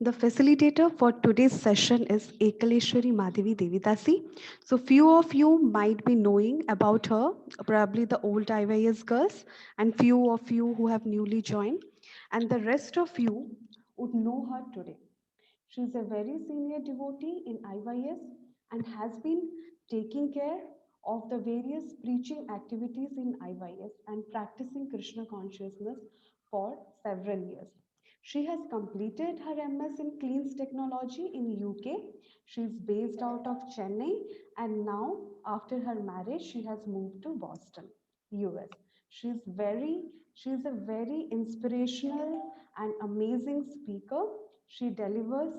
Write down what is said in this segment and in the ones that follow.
The facilitator for today's session is Ekalesvari Madhavi DD. So few of you might be knowing about her, probably the old IYS girls, and few of you who have newly joined, and the rest of you would know her today. She is a very senior devotee in IYS and has been taking care of the various preaching activities in IYS and practicing Krishna consciousness for several years. She has completed her MS in Cleans Technology in UK. She is based out of Chennai, and now after her marriage she has moved to Boston, US. She is a very inspirational and amazing speaker. She delivers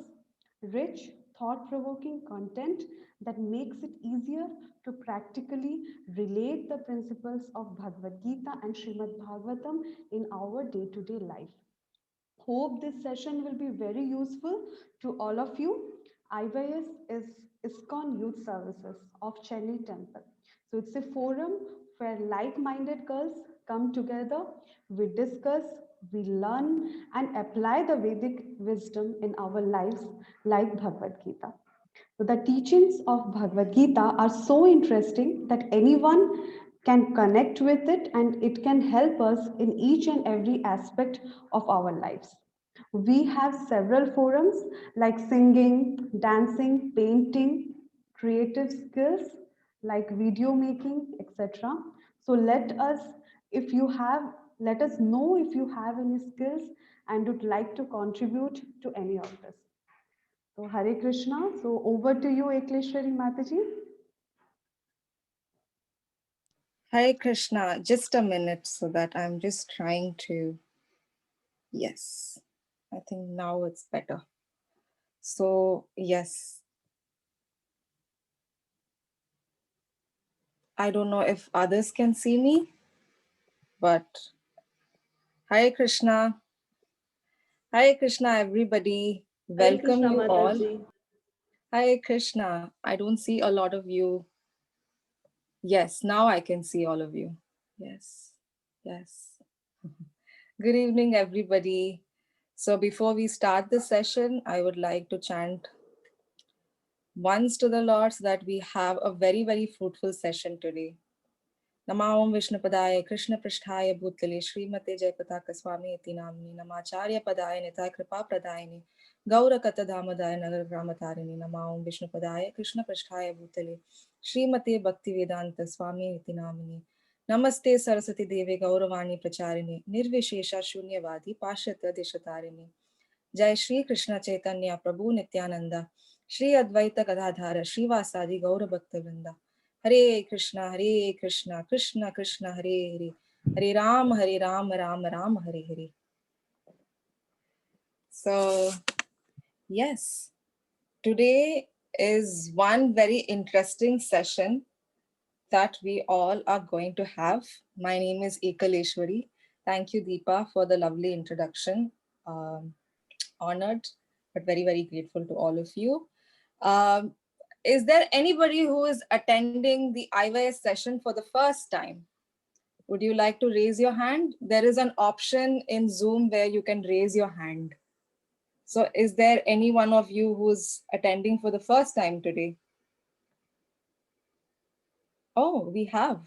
rich, thought provoking content that makes it easier to practically relate the principles of Bhagavad Gita and Srimad Bhagavatam in our day to day life. Hope this session will be very useful to all of you. IYS is ISKCON Youth Services of Chennai Temple. So it's a forum where like-minded girls come together, we discuss, we learn and apply the Vedic wisdom in our lives like Bhagavad Gita. So the teachings of Bhagavad Gita are so interesting that anyone can connect with it and it can help us in each and every aspect of our lives. We have several forums like singing, dancing, painting, creative skills like video making, etc. So let us know if you have any skills and would like to contribute to any of this. So Hare Krishna. So over to you, Ekalesvari Mataji. Hare Krishna, just a minute so that I'm just trying to, yes, I think now it's better. So yes, I don't know if others can see me, but Hare Krishna, Hare Krishna everybody, Hare welcome Krishna you all. Mataji. Hare Krishna, I don't see a lot of you. Yes, now I can see all of you. Yes, yes. Good evening, everybody. So before we start the session, I would like to chant once to the Lord so that we have a very, very fruitful session today. Namaom Vishnupadaya Krishna Pristhaya Bhutale Srimate Jayapataka Swami Iti Namni Namacharya Padaya Nithai Kripa Pradayani Gaura Katadhamadaya Nagar Gramatarini Namaom Vishnupadaya Krishna Pristhaya Bhutale Srimate Bhakti Vedanta Swami Iti Namni Namaste Saraswati Deve Gauravani Pracharini Nirvishesha Shunyavadi Pashyata Deshatarini Jai Shri Krishna Chaitanya Prabhu Nityananda Shri Advaita Gadadhara Srivasadi Gaura Bhakta Vrinda Hare Krishna, Krishna Krishna, Hare Hare, Hare Ram, Ram Ram, Hare Hare. So, yes, today is one very interesting session that we all are going to have. My name is Ekalesvari. Thank you, Deepa, for the lovely introduction. Honored, but very, very grateful to all of you. Is there anybody who is attending the IYS session for the first time? Would you like to raise your hand? There is an option in Zoom where you can raise your hand. So is there any one of you who's attending for the first time today? Oh, we have.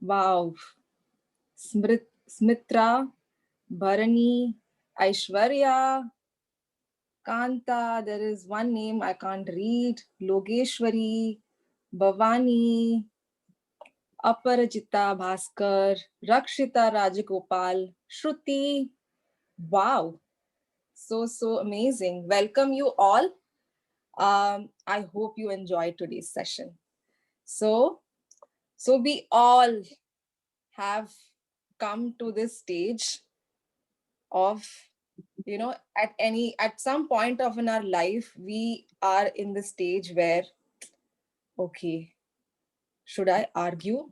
Wow. Smitra, Bharani, Aishwarya, Kanta, there is one name I can't read, Logeshwari, Bhavani, Aparajita Bhaskar, Rakshita Rajagopal, Shruti. Wow, so amazing. Welcome you all. I hope you enjoyed today's session. So we all have come to this stage of, at some point of in our life, we are in the stage where, okay, should I argue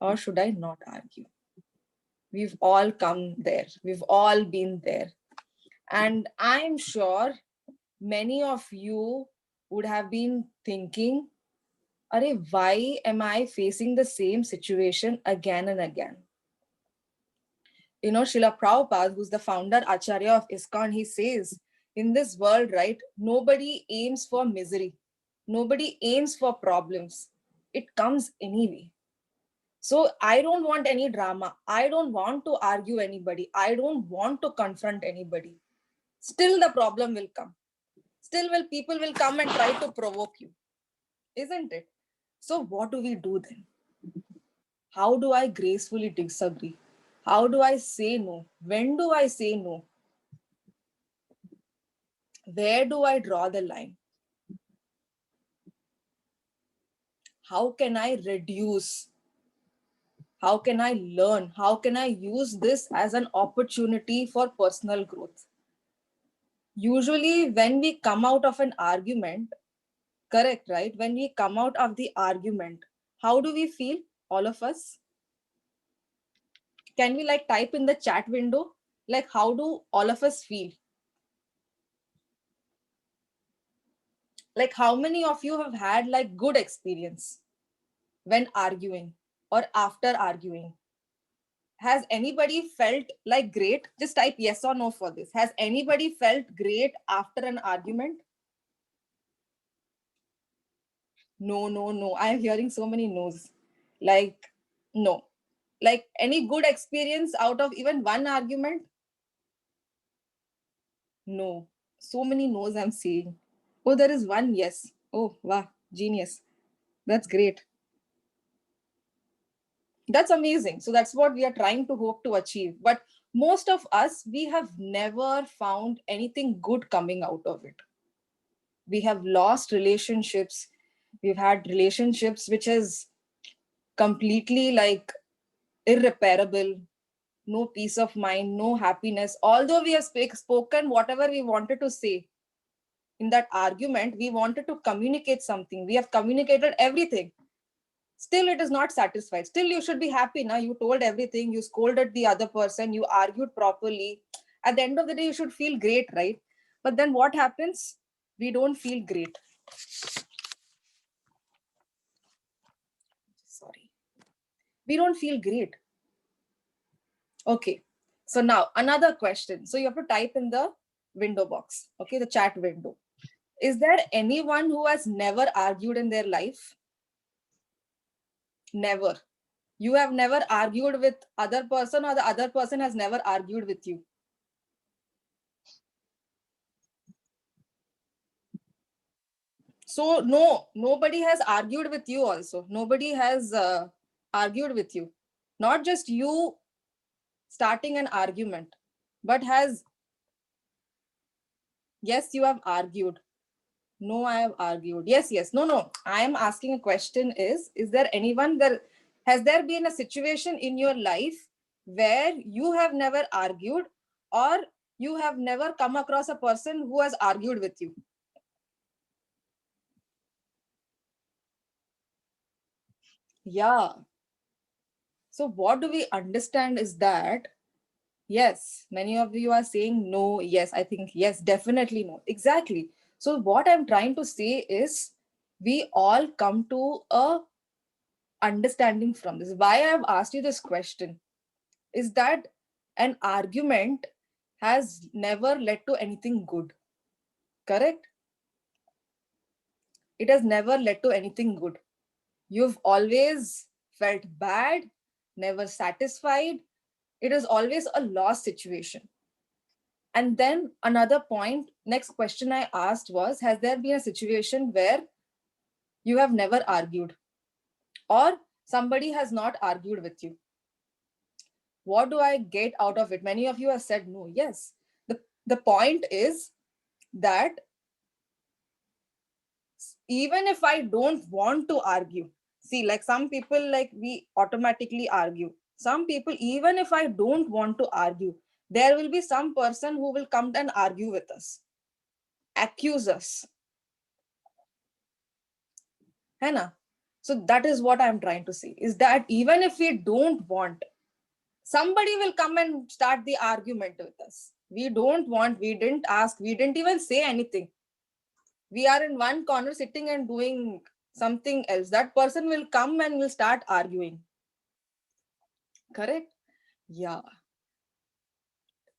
or should I not argue? We've all come there. We've all been there. And I'm sure many of you would have been thinking, why am I facing the same situation again and again? Srila Prabhupada, who's the founder Acharya of ISKCON, he says, in this world, right, nobody aims for misery. Nobody aims for problems. It comes anyway. So I don't want any drama. I don't want to argue anybody. I don't want to confront anybody. Still the problem will come. Still people will come and try to provoke you. Isn't it? So what do we do then? How do I gracefully disagree? How do I say no? When do I say no? Where do I draw the line? How can I reduce? How can I learn? How can I use this as an opportunity for personal growth? Usually, when we come out of an argument, correct, right? When we come out of the argument, how do we feel, all of us? Can we like type in the chat window? Like, how do all of us feel? Like, how many of you have had like good experience when arguing or after arguing? Has anybody felt like great? Just type yes or no for this. Has anybody felt great after an argument? No, no, no. I am hearing so many no's. Like, no. Like, any good experience out of even one argument? No. So many no's I'm seeing. Oh, there is one yes. Oh, wow. Genius. That's great. That's amazing. So that's what we are trying to hope to achieve. But most of us, we have never found anything good coming out of it. We have lost relationships. We've had relationships which is completely like irreparable. No peace of mind, no happiness. Although we have spoken whatever we wanted to say in that argument, we wanted to communicate something. We have communicated everything. Still, it is not satisfied. Still, you should be happy now. You told everything. You scolded the other person. You argued properly. At the end of the day, you should feel great, right? But then what happens? We don't feel great. Sorry. We don't feel great. Okay. So now another question. So you have to type in the window box. Okay, the chat window. Is there anyone who has never argued in their life? Never. You have never argued with other person, or the other person has never argued with you? So no, nobody has argued with you also. Nobody has argued with you. Not just you starting an argument, but has, yes, you have argued. No, I have argued. Yes, yes. No, no. I am asking a question is there anyone there, has there been a situation in your life where you have never argued, or you have never come across a person who has argued with you? Yeah. So what do we understand is that, yes, many of you are saying no, yes, I think yes, definitely no. Exactly. So what I'm trying to say is we all come to a understanding from this. Why I've asked you this question is that an argument has never led to anything good. Correct? It has never led to anything good. You've always felt bad, never satisfied. It is always a loss situation. And then another point, next question I asked was, has there been a situation where you have never argued or somebody has not argued with you? What do I get out of it? Many of you have said no. Yes. The point is that even if I don't want to argue, see, like some people, like we automatically argue. Some people, even if I don't want to argue, there will be some person who will come and argue with us, accuse us. Hai na? So that is what I'm trying to say, is that even if we don't want, somebody will come and start the argument with us. We don't want, we didn't ask, we didn't even say anything. We are in one corner sitting and doing something else. That person will come and will start arguing. Correct? Yeah.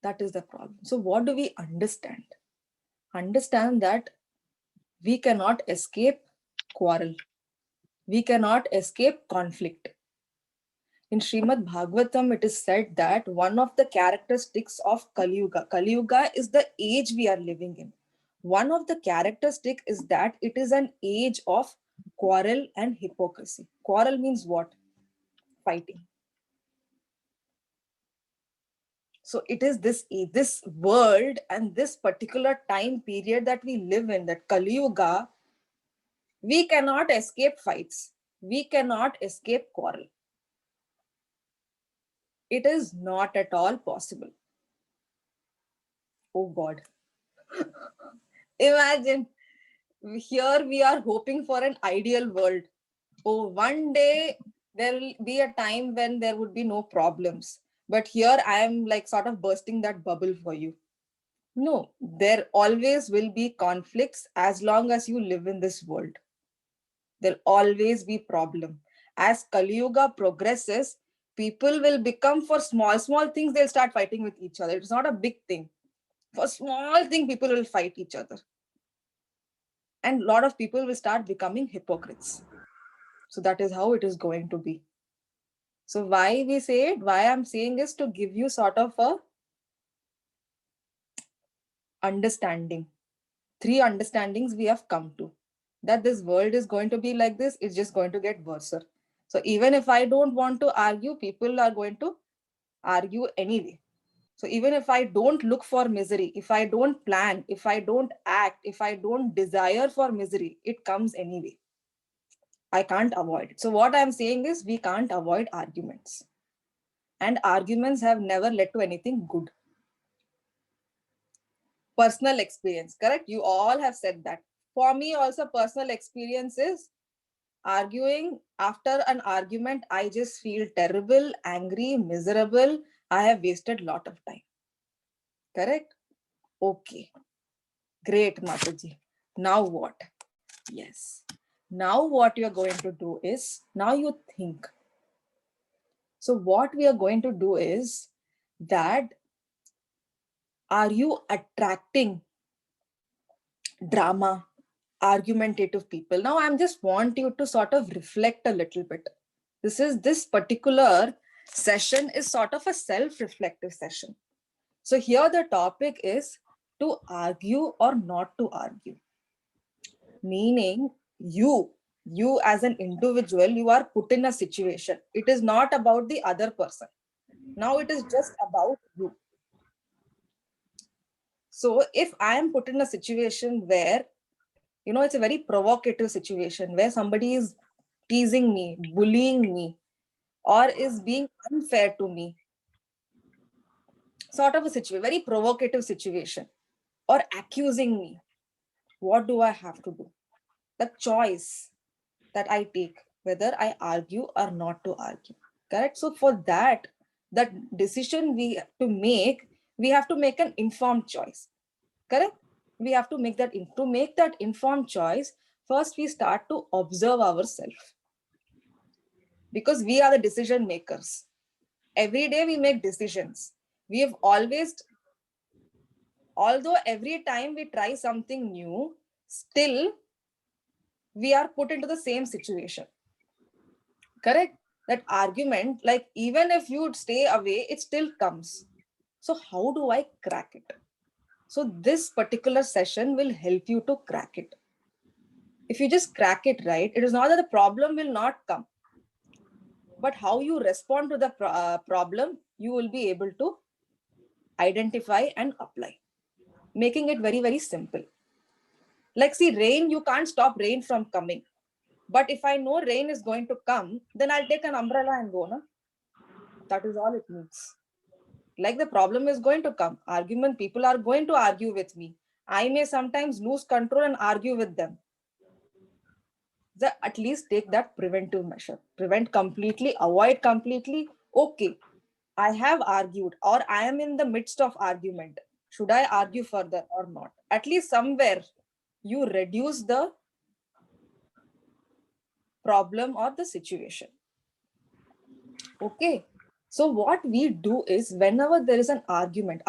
That is the problem. So what do we understand? Understand that we cannot escape quarrel. We cannot escape conflict. In Srimad Bhagavatam, it is said that one of the characteristics of Kali Yuga is the age we are living in. One of the characteristics is that it is an age of quarrel and hypocrisy. Quarrel means what? Fighting. So it is this world and this particular time period that we live in, that Kali Yuga, we cannot escape fights. We cannot escape quarrel. It is not at all possible. Oh God. Imagine, here we are hoping for an ideal world. Oh, one day there will be a time when there would be no problems. But here I am like sort of bursting that bubble for you. No, there always will be conflicts as long as you live in this world. There'll always be problem. As Kali Yuga progresses, people will become, for small things, they'll start fighting with each other. It's not a big thing. For small thing, people will fight each other. And a lot of people will start becoming hypocrites. So that is how it is going to be. So why we say it, why I'm saying is to give you sort of a understanding. 3 understandings we have come to. That this world is going to be like this, it's just going to get worse. So even if I don't want to argue, people are going to argue anyway. So even if I don't look for misery, if I don't plan, if I don't act, if I don't desire for misery, it comes anyway. I can't avoid it. So what I'm saying is we can't avoid arguments. And arguments have never led to anything good. Personal experience, correct? You all have said that. For me also, personal experience is arguing. After an argument, I just feel terrible, angry, miserable. I have wasted a lot of time. Correct? Okay. Great, Mataji. Now what? Yes. Now what you're going to do is, now you think. So what we are going to do is that, are you attracting drama, argumentative people? Now I'm just want you to sort of reflect a little bit. This particular session is sort of a self-reflective session. So here the topic is to argue or not to argue. Meaning you as an individual, you are put in a situation. It is not about the other person. Now it is just about you. So if I am put in a situation where, it's a very provocative situation where somebody is teasing me, bullying me, or is being unfair to me, sort of a situation, very provocative situation, or accusing me, what do I have to do? The choice that I take, whether I argue or not to argue. Correct? So for that decision we have to make an informed choice. Correct? We have to make that informed choice. First, we start to observe ourselves, because we are the decision makers. Every day we make decisions. We have always, although every time we try something new, still we are put into the same situation. Correct? That argument, like even if you stay away, it still comes. So how do I crack it? So this particular session will help you to crack it. If you just crack it right, it is not that the problem will not come, but how you respond to the problem, you will be able to identify and apply, making it very, very simple. Like, see, rain, you can't stop rain from coming. But if I know rain is going to come, then I'll take an umbrella and go. No? That is all it means. Like, the problem is going to come. Argument, people are going to argue with me. I may sometimes lose control and argue with them. At least take that preventive measure. Prevent completely, avoid completely. Okay, I have argued, or I am in the midst of argument. Should I argue further or not? At least somewhere you reduce the problem or the situation. Okay. So what we do is, whenever there is an argument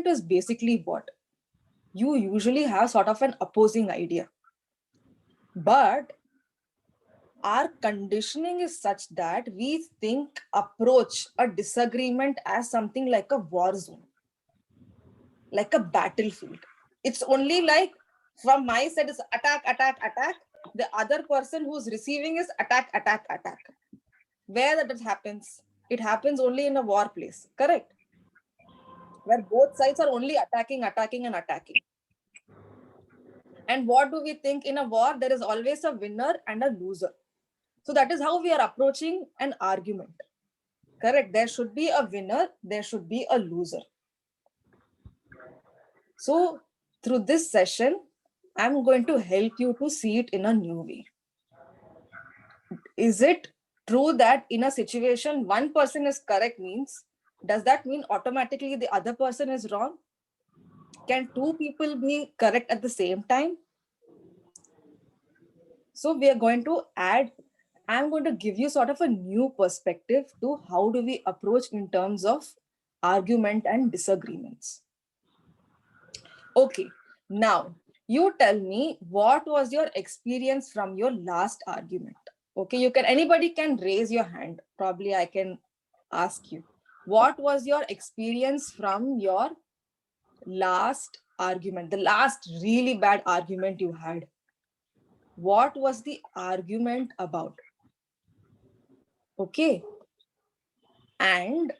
is basically what? You usually have sort of an opposing idea. But our conditioning is such that we approach a disagreement as something like a war zone, like a battlefield. It's only like, from my side is attack, attack, attack. The other person who's receiving is attack, attack, attack. Where that happens? It happens only in a war place, correct? Where both sides are only attacking, attacking, and attacking. And what do we think in a war? There is always a winner and a loser. So that is how we are approaching an argument. Correct? There should be a winner, there should be a loser. So through this session, I'm going to help you to see it in a new way. Is it true that in a situation, one person is correct means, does that mean automatically the other person is wrong? Can two people be correct at the same time? So we are going to I'm going to give you sort of a new perspective to how do we approach in terms of argument and disagreements. Okay, now you tell me, what was your experience from your last argument? Okay, anybody can raise your hand. Probably I can ask you, what was your experience from your last argument, the last really bad argument you had? What was the argument about? Okay. And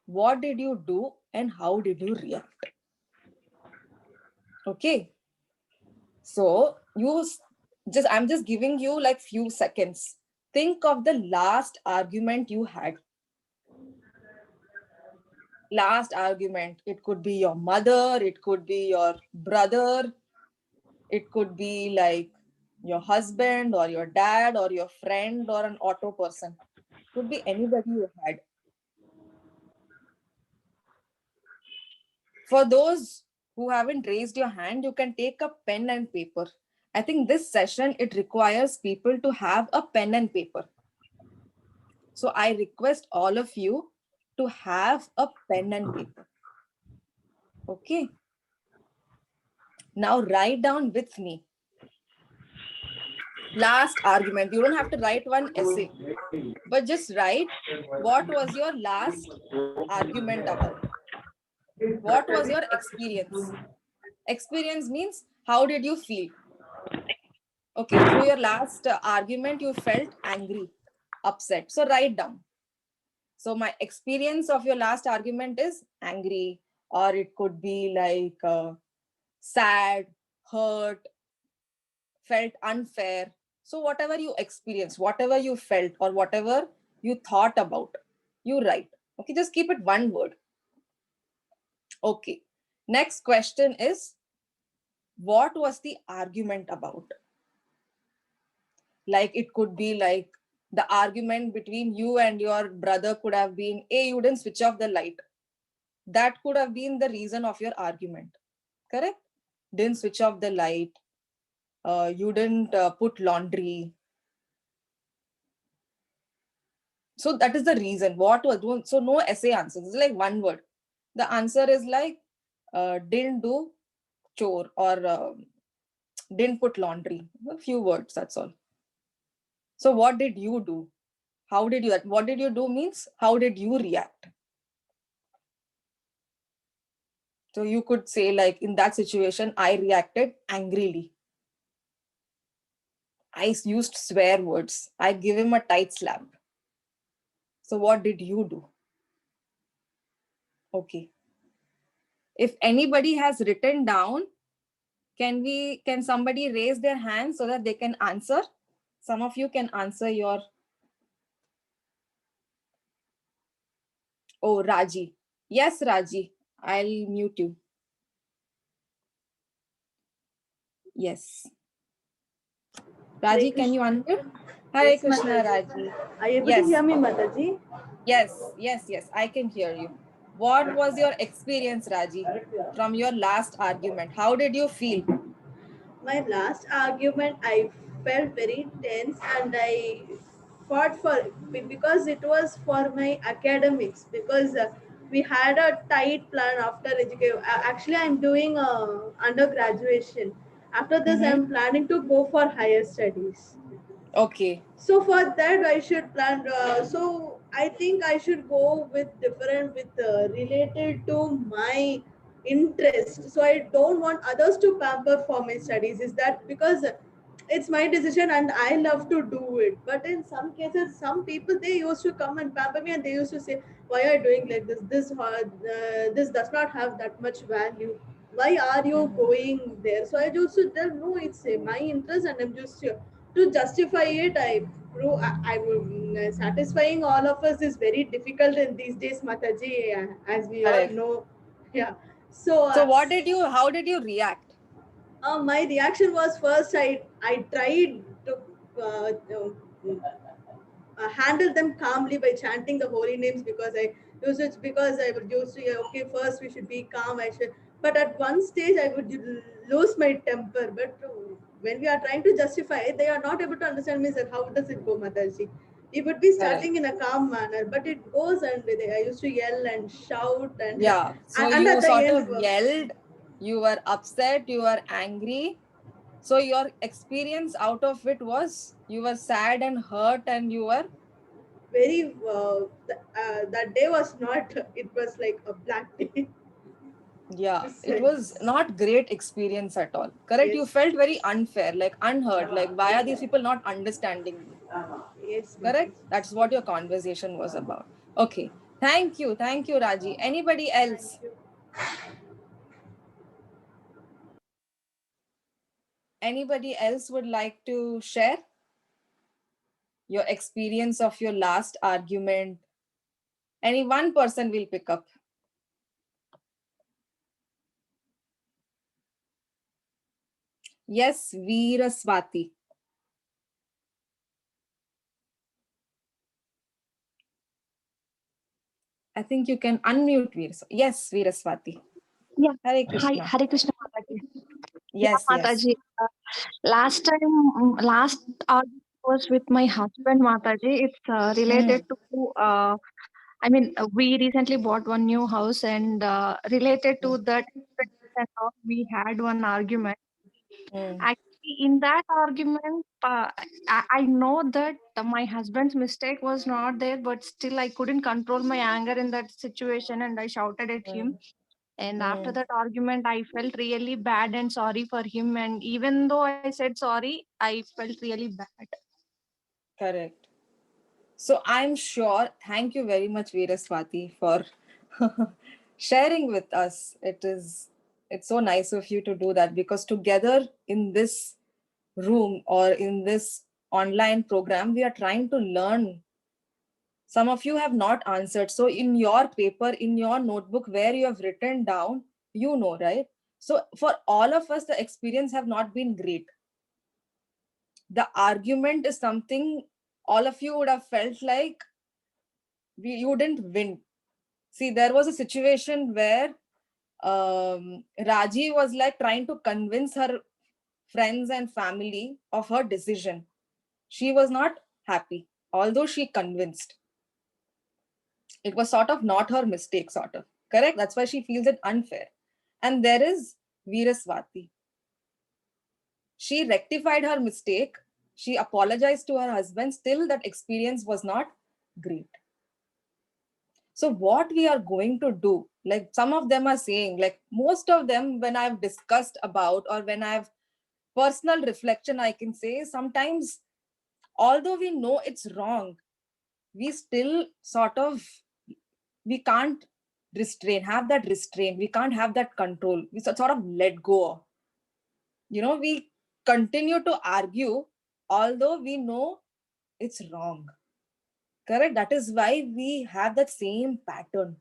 what did you do and how did you react? Okay. So I'm just giving you like few seconds. Think of the last argument you had. Last argument. It could be your mother, it could be your brother, it could be like your husband or your dad or your friend or an auto person. Could be anybody you had. For those who haven't raised your hand, you can take a pen and paper. I think this session, it requires people to have a pen and paper. So I request all of you to have a pen and paper. Okay. Now write down with me. Last argument. You don't have to write one essay, but just write, what was your last argument about? What was your experience? Experience means, how did you feel? Okay, through your last argument, you felt angry, upset. So write down. So my experience of your last argument is angry, or it could be like sad, hurt, felt unfair. So whatever you experienced, whatever you felt, or whatever you thought about, you write. Okay, just keep it one word. Okay. Next question is, what was the argument about? Like it could be like the argument between you and your brother could have been, hey, you didn't switch off the light. That could have been the reason of your argument. Correct? Didn't switch off the light. You didn't put laundry. So that is the reason. What was doing? So no essay answers. It's like one word. The answer is like didn't do chore or didn't put laundry. A few words, that's all. So what did you do? How did you that? What did you do means, how did you react? So you could say like, in that situation, I reacted angrily. I used swear words. I give him a tight slap. So what did you do? Okay. If anybody has written down, can somebody raise their hand so that they can answer? Some of you can answer your. Oh, Raji. Yes, Raji. I'll mute you. Yes. Raji, can you unmute? Hare Yes, Krishna, Mataji. Raji. Are you able Yes. to hear me, Mataji? Yes, I can hear you. What was your experience, Raji, from your last argument? How did you feel? My last argument, I felt very tense and I fought for because it was for my academics, because we had a tight plan after education. Actually, I'm doing undergraduation. After this, Mm-hmm. I'm planning to go for higher studies. Okay. So for that I should plan, so I think I should go with different, with related to my interest. So I don't want others to pamper for my studies, is that because it's my decision and I love to do it. But in some cases, some people, they used to come and pamper me, and they used to say, why are you doing like this, this does not have that much value, why are you Mm-hmm. going there? So I just to tell, no, it's my interest, and I'm just to justify it. I will, satisfying all of us is very difficult in these days, Mataji, as we all Correct. know. Yeah. So So how did you react? my reaction was, first I tried to handle them calmly by chanting the holy names, because I used it, because I would used to, yeah, okay, first we should be calm, I should. But at one stage I would lose my temper. But when we are trying to justify it, they are not able to understand me, sir, how does it go, Mataji? We would be Correct. starting in a calm manner, but it goes, and I used to yell and shout, and Yeah. So and you at the sort end, of yelled, you were upset, you were angry. So your experience out of it was you were sad and hurt and you were, very that day was not, it was like a black day. yeah, it was Yes. not great experience at all. Correct? You Yes. felt very unfair, like unheard, like why are these people not understanding me? Yes, Correct? Mataji. That's what your conversation was about. Okay. Thank you. Thank you, Raji. Anybody else? Thank you. Anybody else would like to share your experience of your last argument? Any one person will pick up. Yes, Veeraswati. I think you can unmute Veeraswati. Yes, Veeraswati. Yeah. Hare Hi, Krishna. Hare Krishna Mataji. Yeah, Yes, yes. Mataji. Last time, last argument was with my husband, Mataji. It's related Mm, to, we recently bought one new house, and related to mm, that, and all, we had one argument. mm. Actually, in that argument, I know that my husband's mistake was not there, but still I couldn't control my anger in that situation, and I shouted at him. Mm, And after mm, that argument, I felt really bad and sorry for him. And even though I said sorry, I felt really bad. correct. So I'm sure, thank you very much, Veeraswati, for sharing with us. It's so nice of you to do that because together in this room or in this online program, we are trying to learn. Some of you have not answered. So in your paper, in your notebook, where you have written down, you know, right? So for all of us, the experience have not been great. The argument is something all of you would have felt like you didn't win. See, there was a situation where Raji was like trying to convince her friends and family of her decision. She was not happy, although she convinced. It was sort of not her mistake, sort of. Correct? That's why she feels it unfair. And there is Veeraswati. She rectified her mistake. She apologized to her husband. Still, that experience was not great. So what we are going to do, like some of them are saying, like most of them, when I've discussed about or when I've personal reflection, I can say sometimes, although we know it's wrong, we still sort of, we can't have that restraint. We can't have that control. We sort of let go. We continue to argue, although we know it's wrong. Correct? That is why we have that same pattern.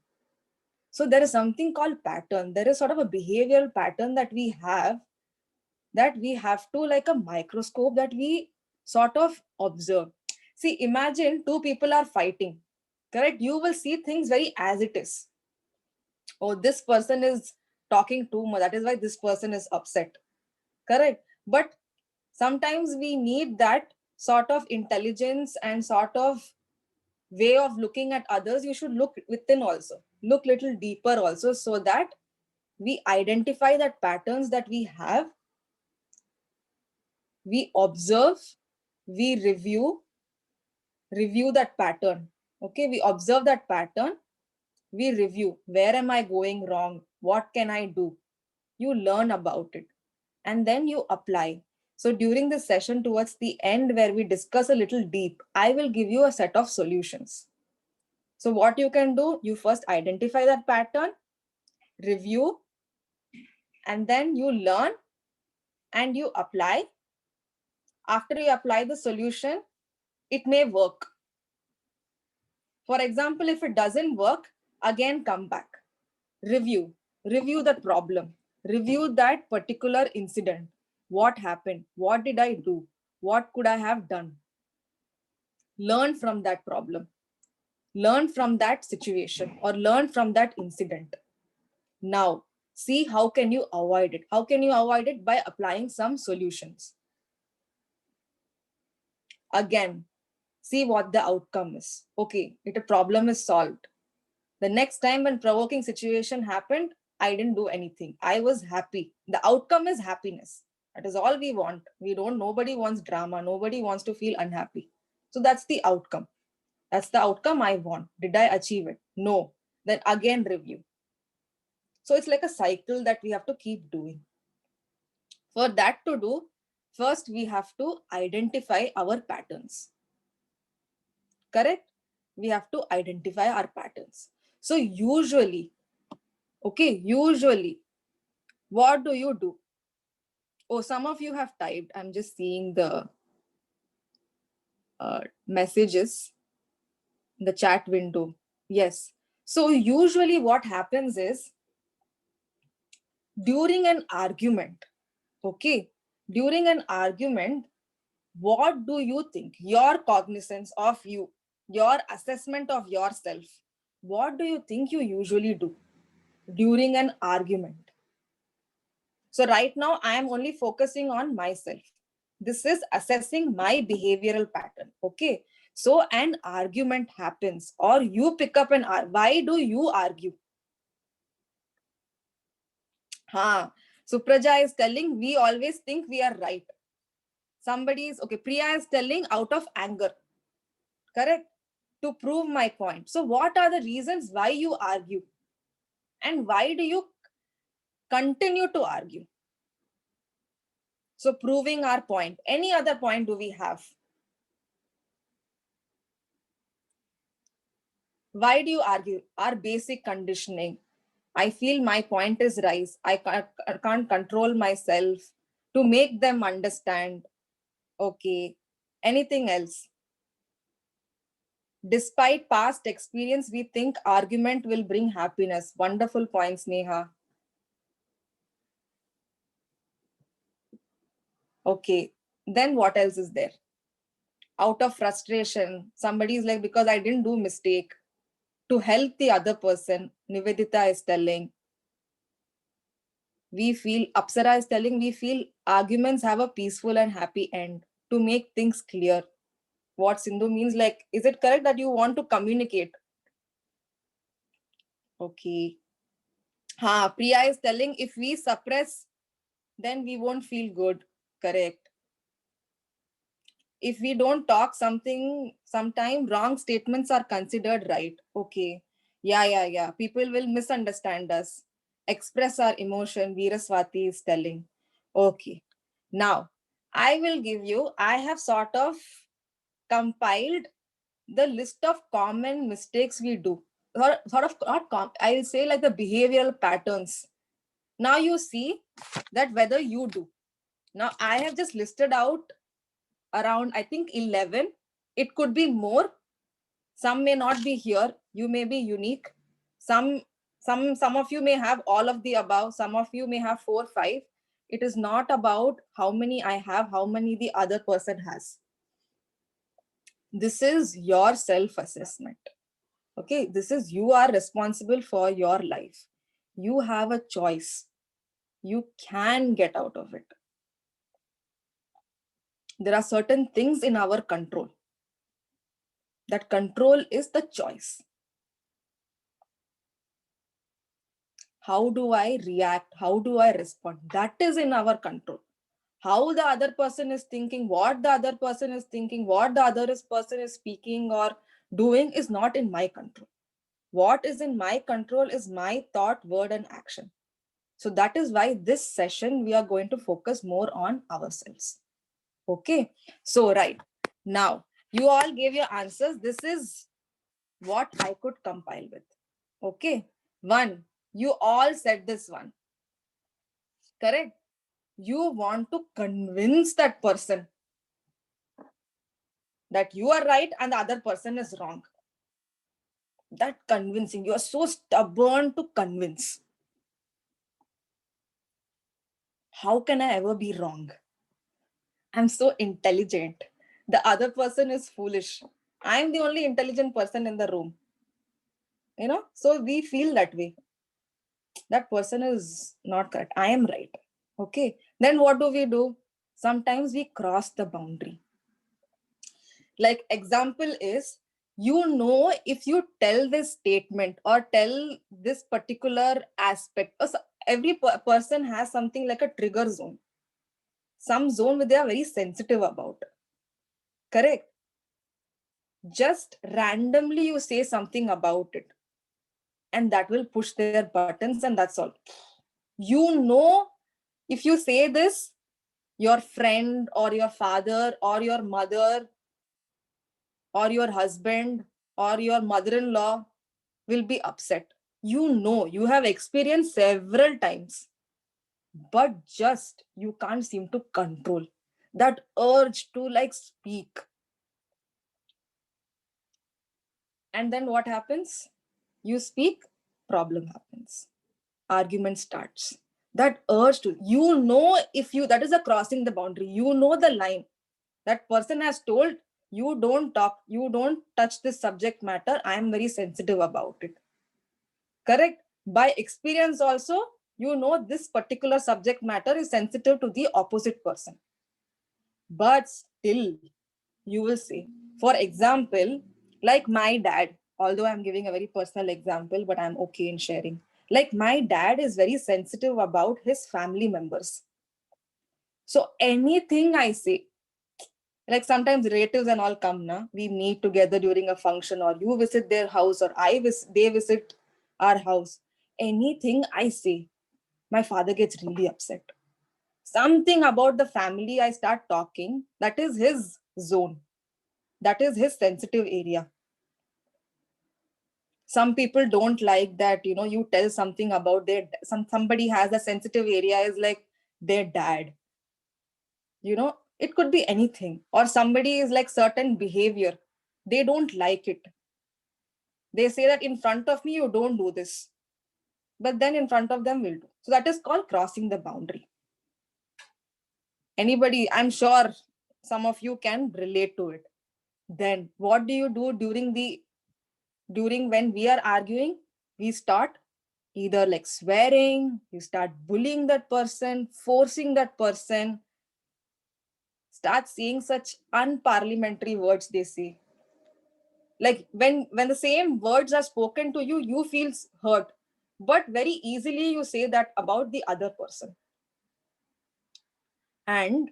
So there is something called pattern. There is sort of a behavioral pattern that we have to, like a microscope, that we sort of observe. See, imagine two people are fighting. Correct? You will see things very as it is. Oh, this person is talking too much. That is why this person is upset. Correct? But sometimes we need that sort of intelligence and sort of way of looking at others, you should look within also, look little deeper also, so that we identify that patterns that we have, we observe, we review that pattern. Okay, we observe that pattern, we review, where am I going wrong, what can I do, you learn about it, and then you apply. So during this session, towards the end where we discuss a little deep, I will give you a set of solutions. So what you can do, you first identify that pattern, review, and then you learn and you apply. After you apply the solution, it may work. For example, if it doesn't work, again come back, review the problem, review that particular incident. What happened? What did I do? What could I have done? Learn from that problem, learn from that situation, or learn from that incident. Now, see how can you avoid it? How can you avoid it? By applying some solutions. Again, see what the outcome is. Okay, a problem is solved. The next time when provoking situation happened, I didn't do anything. I was happy. The outcome is happiness. That is all we want. Nobody wants drama. Nobody wants to feel unhappy. So that's the outcome. That's the outcome I want. Did I achieve it? No. Then again review. So it's like a cycle that we have to keep doing. For that to do, first we have to identify our patterns. Correct? We have to identify our patterns. So usually, what do you do? Oh, some of you have typed. I'm just seeing the messages in the chat window. Yes. So usually what happens is, during an argument, during an argument, what do you think? Your cognizance of you, your assessment of yourself, what do you think you usually do during an argument? So right now, I am only focusing on myself. This is assessing my behavioral pattern. Okay. So an argument happens, or you pick up an argument. Why do you argue? Supraja is telling, we always think we are right. Somebody is, okay, Priya is telling out of anger. Correct? To prove my point. So what are the reasons why you argue? And why do you continue to argue? So proving our point. Any other point do we have? Why do you argue? Our basic conditioning. I feel my point is right. I can't control myself to make them understand. Okay. Anything else? Despite past experience, we think argument will bring happiness. Wonderful points, Neha. Okay. Then what else is there? Out of frustration, somebody is like, because I didn't do mistake. To help the other person, Nivedita is telling, Apsara is telling, we feel arguments have a peaceful and happy end. To make things clear. What Sindhu means, like, is it correct that you want to communicate? Okay. Priya is telling, if we suppress, then we won't feel good. Correct. If we don't talk sometime wrong statements are considered right. Okay. Yeah. People will misunderstand us. Express our emotion, Veeraswati is telling. Okay. Now, I have sort of compiled the list of common mistakes we do. I will say like the behavioral patterns. Now you see that whether you do. Now I have just listed out around, I think 11. It could be more. Some may not be here. You may be unique. Some of you may have all of the above. Some of you may have 4, 5. It is not about how many I have, how many the other person has. This is your self-assessment. Okay, you are responsible for your life. You have a choice. You can get out of it. There are certain things in our control. That control is the choice. How do I react? How do I respond? That is in our control. How the other person is thinking, what the other person is thinking, what the other person is speaking or doing is not in my control. What is in my control is my thought, word, and action. So that is why this session, we are going to focus more on ourselves. Okay. So, right now, you all gave your answers. This is what I could compile with. Okay. One, you all said this one. Correct. You want to convince that person that you are right and the other person is wrong. That convincing, you are so stubborn to convince. How can I ever be wrong? I'm so intelligent. The other person is foolish. I'm the only intelligent person in the room. You know, so we feel that way. That person is not correct. I am right. Okay. Then what do? Sometimes we cross the boundary. Like example is, you know, if you tell this statement or tell this particular aspect, every person has something like a trigger zone. Some zone where they are very sensitive about. Correct? Just randomly you say something about it. And that will push their buttons and that's all. You know, if you say this, your friend or your father or your mother or your husband or your mother-in-law will be upset. You know, you have experienced several times, but just you can't seem to control that urge to like speak. And then what happens? You speak, problem happens. Argument starts. That urge to, you know, if you, that is a crossing the boundary. You know the line. That person has told, you don't talk, you don't touch this subject matter. I am very sensitive about it. Correct? By experience also, you know this particular subject matter is sensitive to the opposite person. But still, you will say, for example, like my dad, although I'm giving a very personal example, but I'm okay in sharing. Like my dad is very sensitive about his family members. So anything I say, like sometimes relatives and all come, na, we meet together during a function or you visit their house or they visit our house. Anything I say, my father gets really upset. Something about the family I start talking, that is his zone. That is his sensitive area. Some people don't like that, you know, you tell something about their, somebody has a sensitive area is like their dad. You know, it could be anything. Or somebody is like certain behavior. They don't like it. They say that in front of me, you don't do this. But then in front of them, we'll do. So that is called crossing the boundary. Anybody, I'm sure some of you can relate to it. Then what do you do during when we are arguing? We start either like swearing, you start bullying that person, forcing that person, start saying such unparliamentary words they say. Like when the same words are spoken to you, you feel hurt. But very easily you say that about the other person. And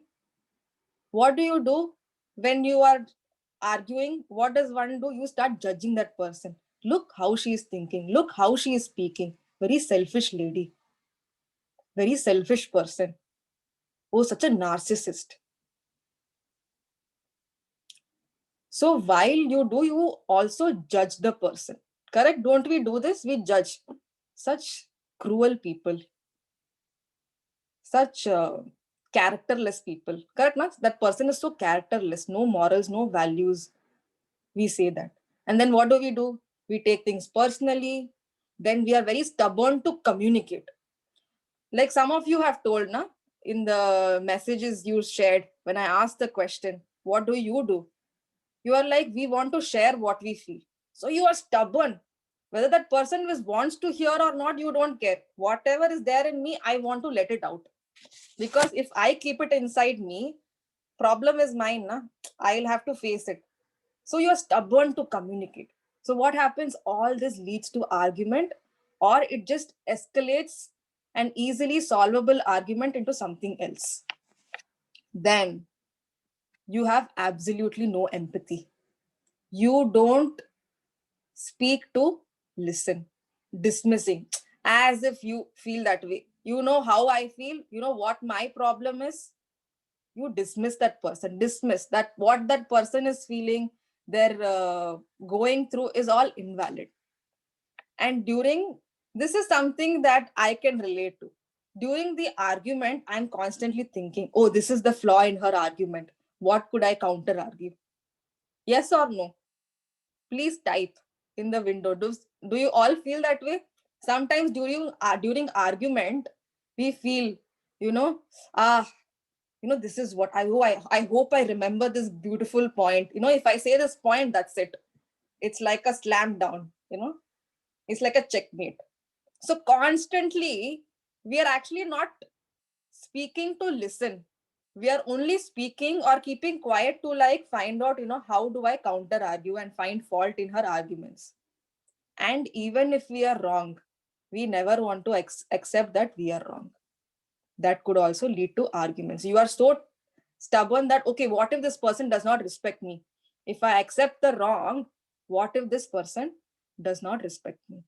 what do you do when you are arguing? What does one do? You start judging that person. Look how she is thinking. Look how she is speaking. Very selfish lady. Very selfish person. Oh, such a narcissist. So while you do, you also judge the person. Correct? Don't we do this? We judge. Such cruel people. Such characterless people. Correct? No? That person is so characterless. No morals, no values. We say that. And then what do? We take things personally. Then we are very stubborn to communicate. Like some of you have told, na, in the messages you shared, when I asked the question, what do? You are like, we want to share what we feel. So you are stubborn. Whether that person wants to hear or not, you don't care. Whatever is there in me, I want to let it out. Because if I keep it inside me, problem is mine, na? I'll have to face it. So you're stubborn to communicate. So what happens? All this leads to argument, or it just escalates an easily solvable argument into something else. Then you have absolutely no empathy. You don't speak to listen, dismissing, as if you feel that way. You know how I feel, you know what my problem is. You dismiss that person, dismiss that what that person is feeling, they're going through is all invalid. And during, this is something that I can relate to. During the argument, I'm constantly thinking, oh, this is the flaw in her argument. What could I counter argue? Yes or no? Please type in the window. Do you all feel that way? Sometimes during argument, we feel, you know, this is what I hope I remember this beautiful point. If I say this point, that's it. It's like a slam down, it's like a checkmate. So constantly, we are actually not speaking to listen. We are only speaking or keeping quiet to like find out, how do I counter argue and find fault in her arguments. And even if we are wrong, we never want to accept that we are wrong. That could also lead to arguments. You are so stubborn that, okay, what if this person does not respect me? If I accept the wrong, what if this person does not respect me?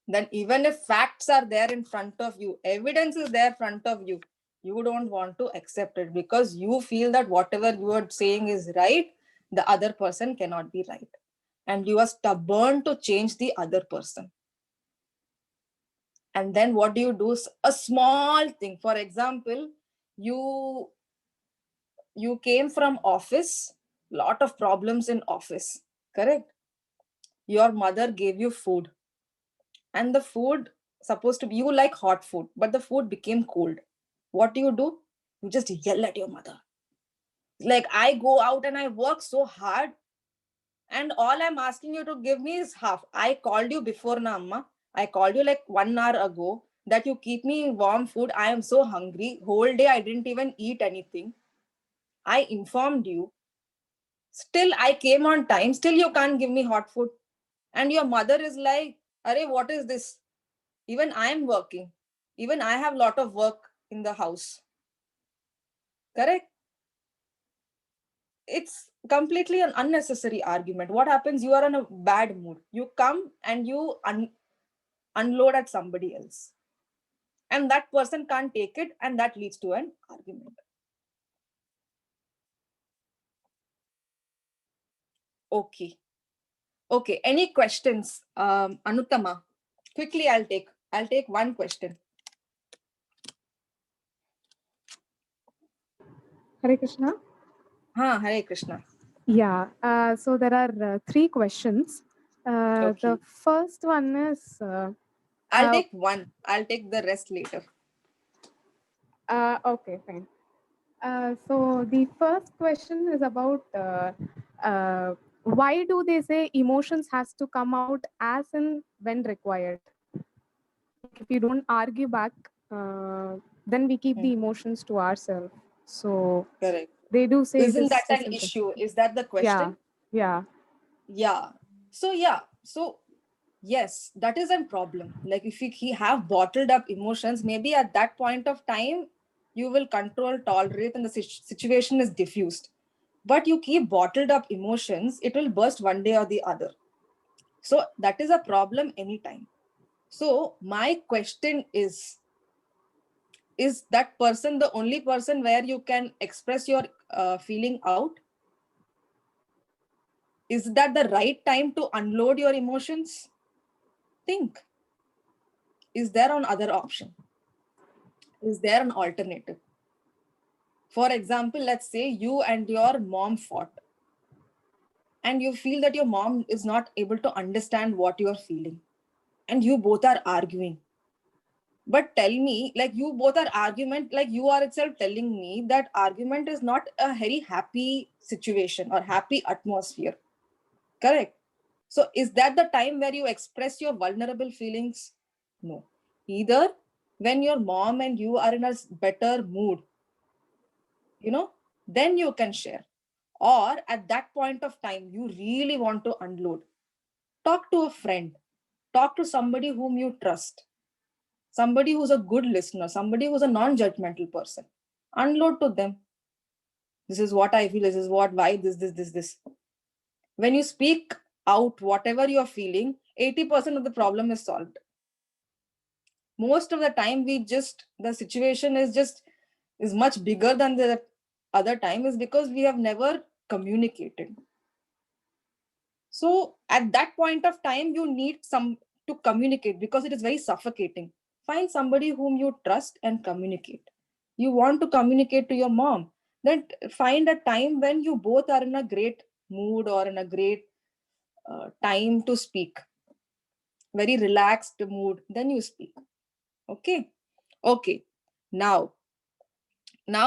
Then even if facts are there in front of you, evidence is there in front of you, you don't want to accept it because you feel that whatever you are saying is right, the other person cannot be right. And you are stubborn to change the other person. And then what do? A small thing. For example, you came from office, lot of problems in office, correct? Your mother gave you food, and the food supposed to be, you like hot food, but the food became cold. What do? You just yell at your mother. Like, I go out and I work so hard, and all I'm asking you to give me is half. I called you before, na amma. I called you like 1 hour ago that you keep me warm food. I am so hungry. Whole day I didn't even eat anything. I informed you. Still, I came on time. Still, you can't give me hot food. And your mother is like, Arey, what is this? Even I am working. Even I have a lot of work in the house. Correct? It's completely an unnecessary argument. What happens? You are in a bad mood. You come and you unload at somebody else. And that person can't take it, and that leads to an argument. Okay. Okay. Any questions? Anuttama. Quickly, I'll take one question. Hare Krishna. Hare Krishna. Yeah, so there are 3 questions. Okay. The first one is... I'll take one. I'll take the rest later. Okay, fine. So the first question is about why do they say emotions has to come out as and when required? Like if you don't argue back, then we keep the emotions to ourselves. So correct. They do say Isn't that this an issue? Is that the question? Yeah. So yes, that is a problem. Like if you have bottled up emotions, maybe at that point of time, you will control, tolerate, and the situation is diffused. But you keep bottled up emotions, it will burst one day or the other. So that is a problem anytime. So my question is that person the only person where you can express your feeling out? Is that the right time to unload your emotions? Think. Is there an other option? Is there an alternative? For example, let's say you and your mom fought, and you feel that your mom is not able to understand what you are feeling, and you both are arguing. But tell me, like you both are argument, like you are itself telling me that argument is not a very happy situation or happy atmosphere. Correct? So is that the time where you express your vulnerable feelings? No. Either when your mom and you are in a better mood, then you can share. Or at that point of time, you really want to unload. Talk to a friend. Talk to somebody whom you trust. Somebody who's a good listener. Somebody who's a non-judgmental person. Unload to them. This is what I feel. This is why, this. When you speak out whatever you're feeling, 80% of the problem is solved. Most of the time, the situation is much bigger than the other time, is because we have never communicated. So at that point of time, you need some to communicate, because it is very suffocating. Find somebody whom you trust and communicate. You want to communicate to your mom, then find a time when you both are in a great mood or in a great time to speak. Very relaxed mood, then you speak. Okay. Now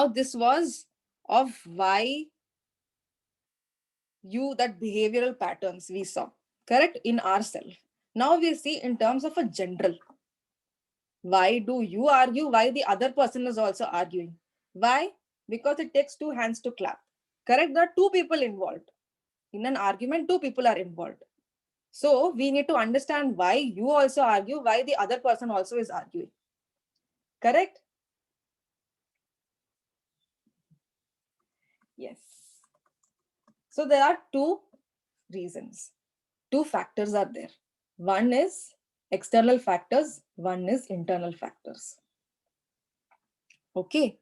this was of why that behavioral patterns we saw, correct, in ourselves. Now we see in terms of a general. Why do you argue? Why the other person is also arguing? Why? Because it takes two hands to clap. Correct? There are two people involved. In an argument, two people are involved. So we need to understand why you also argue, why the other person also is arguing. Correct? Yes. So there are two reasons. Two factors are there. One is external factors, one is internal factors. Okay.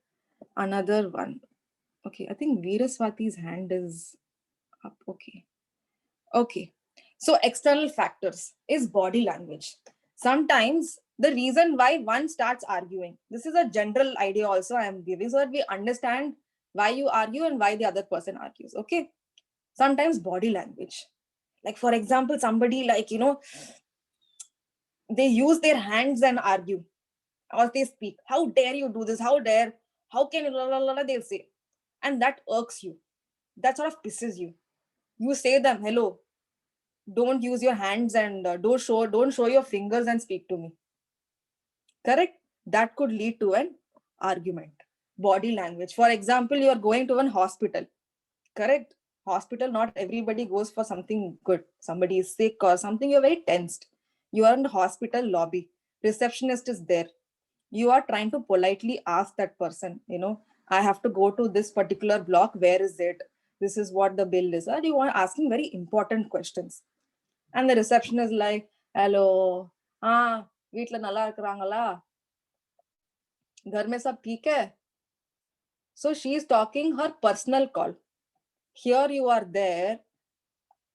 Another one. Okay, I think Veeraswati's hand is up. Okay. So external factors is body language. Sometimes the reason why one starts arguing, this is a general idea also I am giving, so that we understand why you argue and why the other person argues. Okay. Sometimes body language. Like, for example, somebody they use their hands and argue, or they speak. How dare you do this? How can you, they'll say. And that irks you. That sort of pisses you. You say them, hello, don't use your hands and don't show your fingers and speak to me. Correct? That could lead to an argument. Body language. For example, you are going to an hospital. Correct? Hospital, not everybody goes for something good. Somebody is sick or something, you're very tensed. You are in the hospital lobby. Receptionist is there. You are trying to politely ask that person, I have to go to this particular block. Where is it? This is what the bill is. Or you are asking very important questions. And the receptionist is like, hello, veetla nalla irukkrangala? Ghar mein sab theek hai? So she is talking her personal call. Here you are there,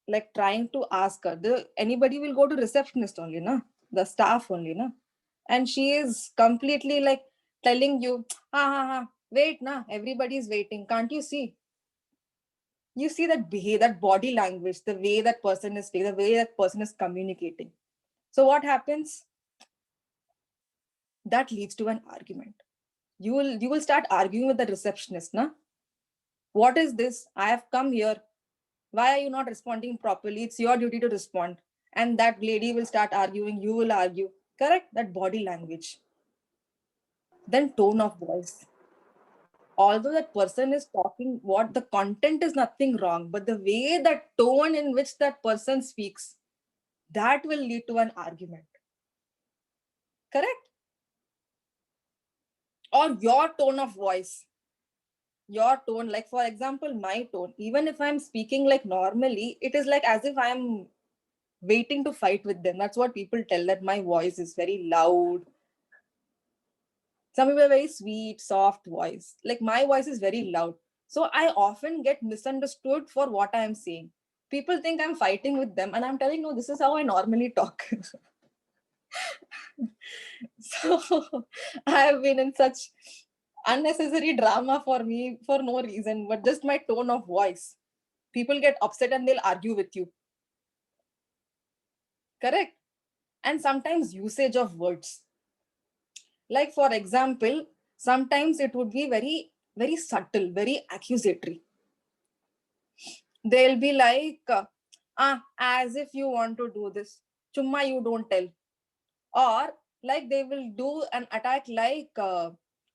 like trying to ask her. Anybody will go to receptionist only, na? The staff only, na? And she is completely like telling you, wait, na? Everybody is waiting. Can't you see? You see that that body language, the way that person is speaking, the way that person is communicating. So what happens? That leads to an argument. You will start arguing with the receptionist, na? What is this? I have come here. Why are you not responding properly? It's your duty to respond. And that lady will start arguing. You will argue. Correct? That body language. Then tone of voice. Although that person is talking, what the content is nothing wrong, but the way, that tone in which that person speaks, that will lead to an argument. Correct? Or your tone of voice. Your tone, like for example, my tone, even if I'm speaking like normally, it is like as if I'm waiting to fight with them. That's what people tell, that my voice is very loud. Some people are very sweet, soft voice. Like my voice is very loud. So I often get misunderstood for what I am saying. People think I'm fighting with them, and I'm telling, no, this is how I normally talk. So I have been in such unnecessary drama for me for no reason, but just my tone of voice. People get upset and they'll argue with you. Correct? And sometimes usage of words. Like for example, sometimes it would be very, very subtle, very accusatory. They'll be like, as if you want to do this. Chumma, you don't tell. Or like they will do an attack like,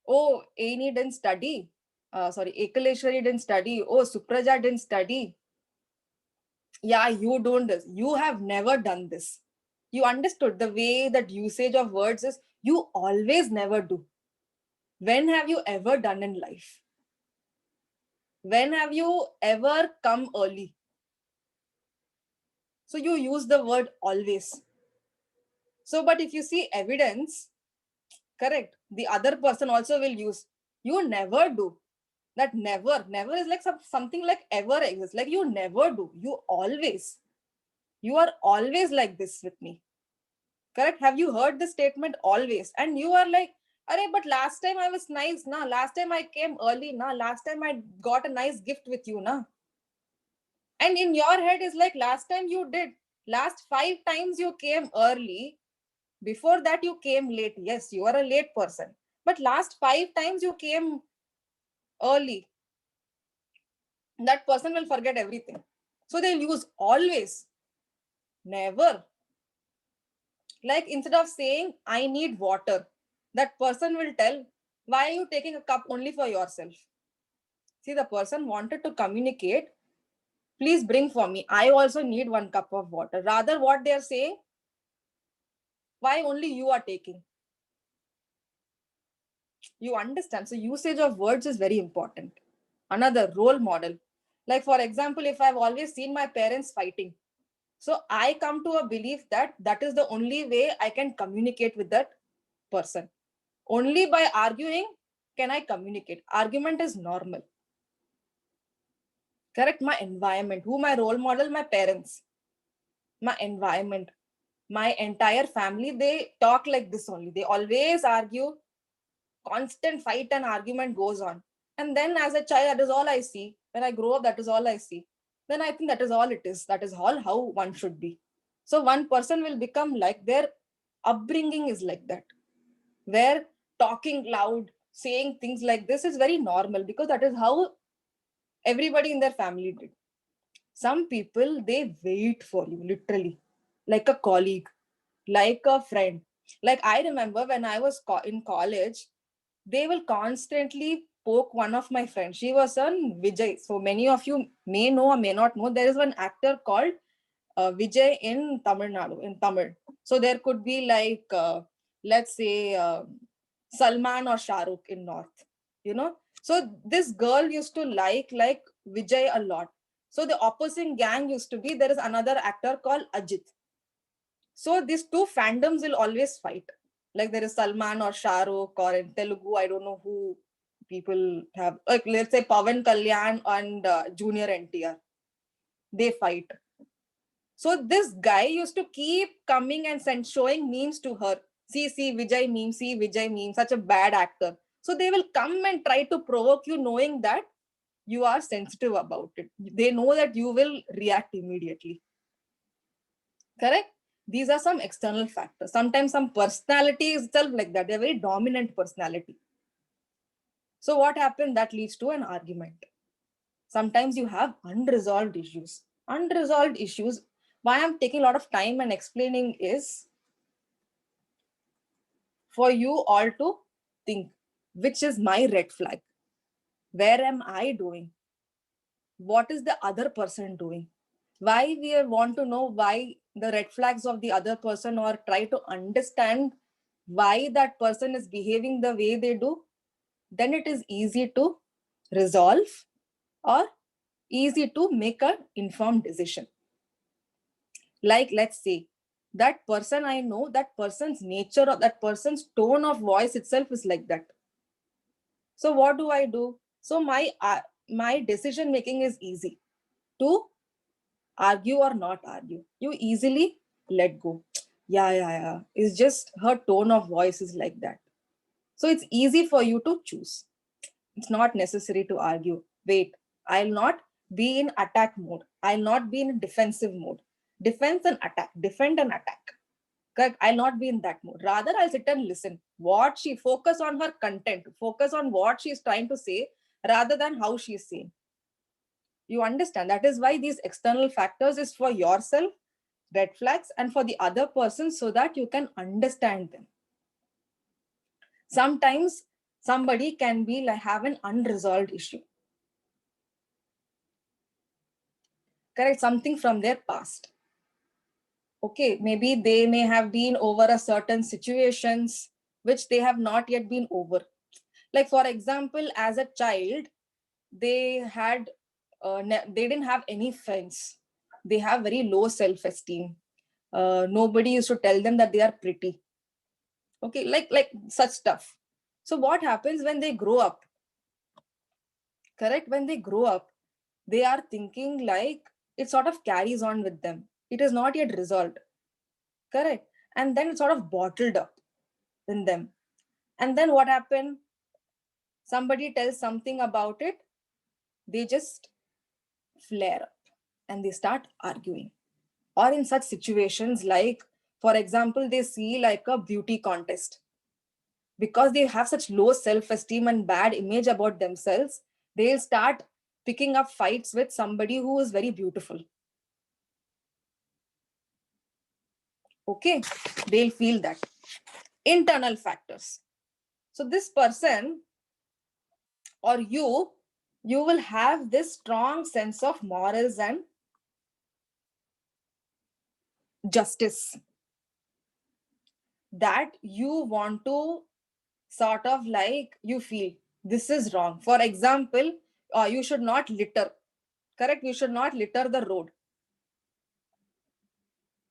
oh, Amy didn't study. Ekalesvari didn't study. Oh, Supraja didn't study. Yeah, you don't this. You have never done this. You understood the way that usage of words is, you always never do. When have you ever done in life? When have you ever come early? So you use the word always. So, but if you see evidence, correct, the other person also will use, you never do. That never is like something like ever exists. Like you never do. You always. You are always like this with me. Correct? Have you heard the statement always? And you are like, Arey, but last time I was nice, na. Last time I came early, na. Last time I got a nice gift with you, na. And in your head is like, last time you did. Last 5 times you came early. Before that you came late. Yes, you are a late person. But last 5 times you came early. That person will forget everything. So they'll use always, never. Like instead of saying, I need water, that person will tell, why are you taking a cup only for yourself? See, the person wanted to communicate, please bring for me. I also need 1 cup of water. Rather, what they're saying, why only you are taking? You understand? So usage of words is very important. Another role model. Like for example, if I've always seen my parents fighting, so I come to a belief that that is the only way I can communicate with that person. Only by arguing can I communicate. Argument is normal. Correct? My environment. Who my role model? My parents. My environment. My entire family, they talk like this only. They always argue. Constant fight and argument goes on. And then as a child, that is all I see. When I grow up, that is all I see. Then I think that is all it is. That is all how one should be. So one person will become like, their upbringing is like that, where talking loud, saying things like this is very normal, because that is how everybody in their family did. Some people, they wait for you, literally, like a colleague, like a friend. Like I remember when I was in college, they will constantly poke one of my friends. She was on Vijay. So many of you may know or may not know, there is one actor called Vijay in Tamil Nadu, in Tamil. So there could be like, let's say, Salman or Shah Rukh in North, you know. So this girl used to like Vijay a lot. So the opposing gang used to be, there is another actor called Ajit. So these two fandoms will always fight. Like there is Salman or Shah Rukh, or in Telugu, I don't know who people have. Like let's say Pawan Kalyan and Junior NTR. They fight. So this guy used to keep coming and showing memes to her. See Vijay meme, see Vijay meme, such a bad actor. So they will come and try to provoke you, knowing that you are sensitive about it. They know that you will react immediately. Correct? These are some external factors. Sometimes some personality itself like that. They're very dominant personality. So what happened? That leads to an argument. Sometimes you have unresolved issues. Unresolved issues. Why I'm taking a lot of time and explaining is for you all to think, which is my red flag? Where am I doing? What is the other person doing? Why we want to know why the red flags of the other person, or try to understand why that person is behaving the way they do, then it is easy to resolve or easy to make an informed decision. Like, let's say that person, I know that person's nature or that person's tone of voice itself is like that. So what do? So my decision making is easy to argue or not argue. You easily let go. Yeah. It's just her tone of voice is like that. So it's easy for you to choose. It's not necessary to argue. Wait, I'll not be in attack mode. I'll not be in defensive mode. Defense and attack. Defend and attack. Correct? I'll not be in that mode. Rather, I'll sit and listen. Focus on her content. Focus on what she's trying to say rather than how she's saying. You understand? That is why these external factors is for yourself, red flags, and for the other person, so that you can understand them. Sometimes Somebody can be like have an unresolved issue. Correct? Something from their past. Okay, maybe they may have been over a certain situations which they have not yet been over. Like for example, as a child, they had they didn't have any friends. They have very low self-esteem. Nobody used to tell them that they are pretty. Okay, like such stuff. So what happens when they grow up? Correct? When they grow up, they are thinking like it sort of carries on with them. It is not yet resolved. Correct? And then it's sort of bottled up in them. And then what happened? Somebody tells something about it, they just flare up and they start arguing. Or in such situations, like, for example, they see like a beauty contest. Because they have such low self-esteem and bad image about themselves, they'll start picking up fights with somebody who is very beautiful. Okay, they'll feel that. Internal factors. So this person or you will have this strong sense of morals and justice that you want to sort of like, you feel this is wrong. For example, you should not litter. Correct? You should not litter the road.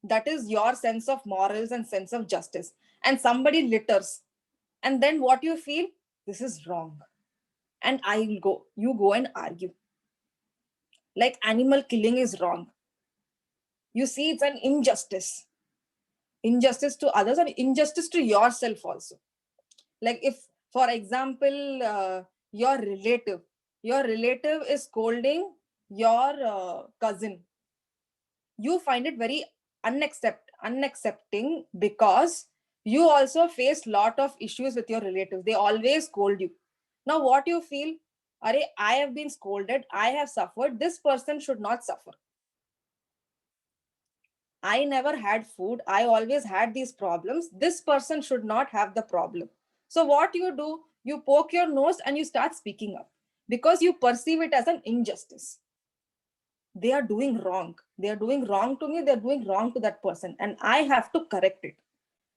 That is your sense of morals and sense of justice. And somebody litters. And then what you feel? This is wrong. And you go and argue. Like animal killing is wrong. You see, it's an injustice. Injustice to others and injustice to yourself also. Like if, for example, your relative is scolding your cousin, you find it very unaccepting because you also face lot of issues with your relatives. They always scold you. Now what you feel? I have been scolded, I have suffered, this person should not suffer. I never had food, I always had these problems, this person should not have the problem. So what you do, you poke your nose and you start speaking up because you perceive it as an injustice. They are doing wrong. They are doing wrong to me. They're doing wrong to that person. And I have to correct it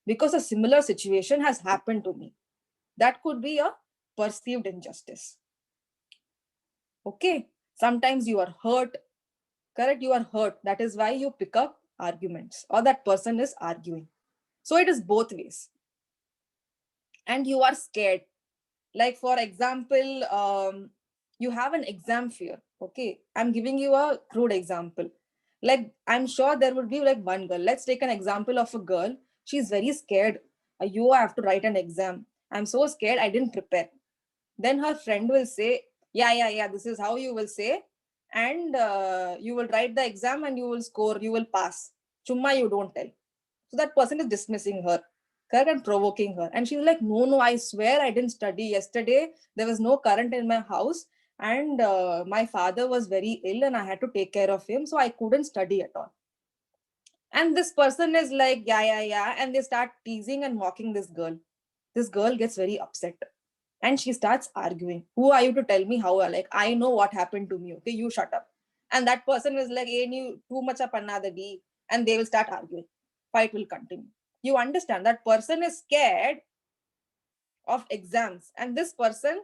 because a similar situation has happened to me. That could be a perceived injustice. Okay. Sometimes you are hurt. Correct? You are hurt. That is why you pick up arguments or that person is arguing. So it is both ways. And you are scared. Like for example, you have an exam fear. Okay. I'm giving you a crude example. Like I'm sure there would be like one girl. Let's take an example of a girl. She's very scared. You have to write an exam. I'm so scared. I didn't prepare. Then her friend will say, yeah. This is how you will say. And you will write the exam and you will score. You will pass. Chumma, you don't tell. So that person is dismissing her. Correct? And provoking her. And she's like, no, I swear I didn't study yesterday. There was no current in my house. And my father was very ill and I had to take care of him. So I couldn't study at all. And this person is like, yeah. And they start teasing and mocking this girl. This girl gets very upset. And she starts arguing. Who are you to tell me how? Like, I know what happened to me. Okay, you shut up. And that person is like, hey, you too much up another D. And they will start arguing. Fight will continue. You understand that person is scared of exams. And this person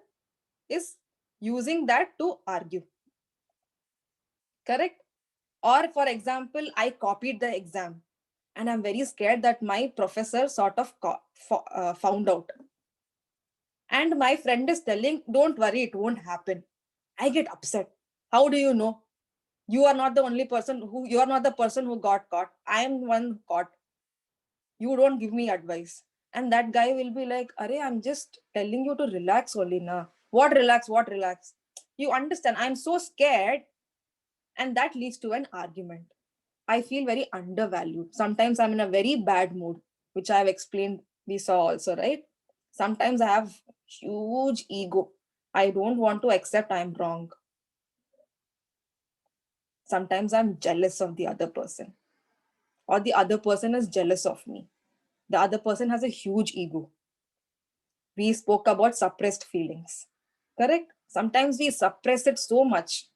is using that to argue. Correct? Or for example, I copied the exam and I'm very scared that my professor sort of found out. And my friend is telling, don't worry, it won't happen. I get upset. How do you know? You are not the only person you are not the person who got caught. I am one caught. You don't give me advice. And that guy will be like, Arey, I'm just telling you to relax only na. What relax? You understand, I'm so scared. And that leads to an argument. I feel very undervalued. Sometimes I'm in a very bad mood, which I have explained, we saw also, right? Sometimes I have huge ego. I don't want to accept I'm wrong. Sometimes I'm jealous of the other person, or the other person is jealous of me. The other person has a huge ego. we spoke about suppressed feelings. Correct? Sometimes we suppress it so much.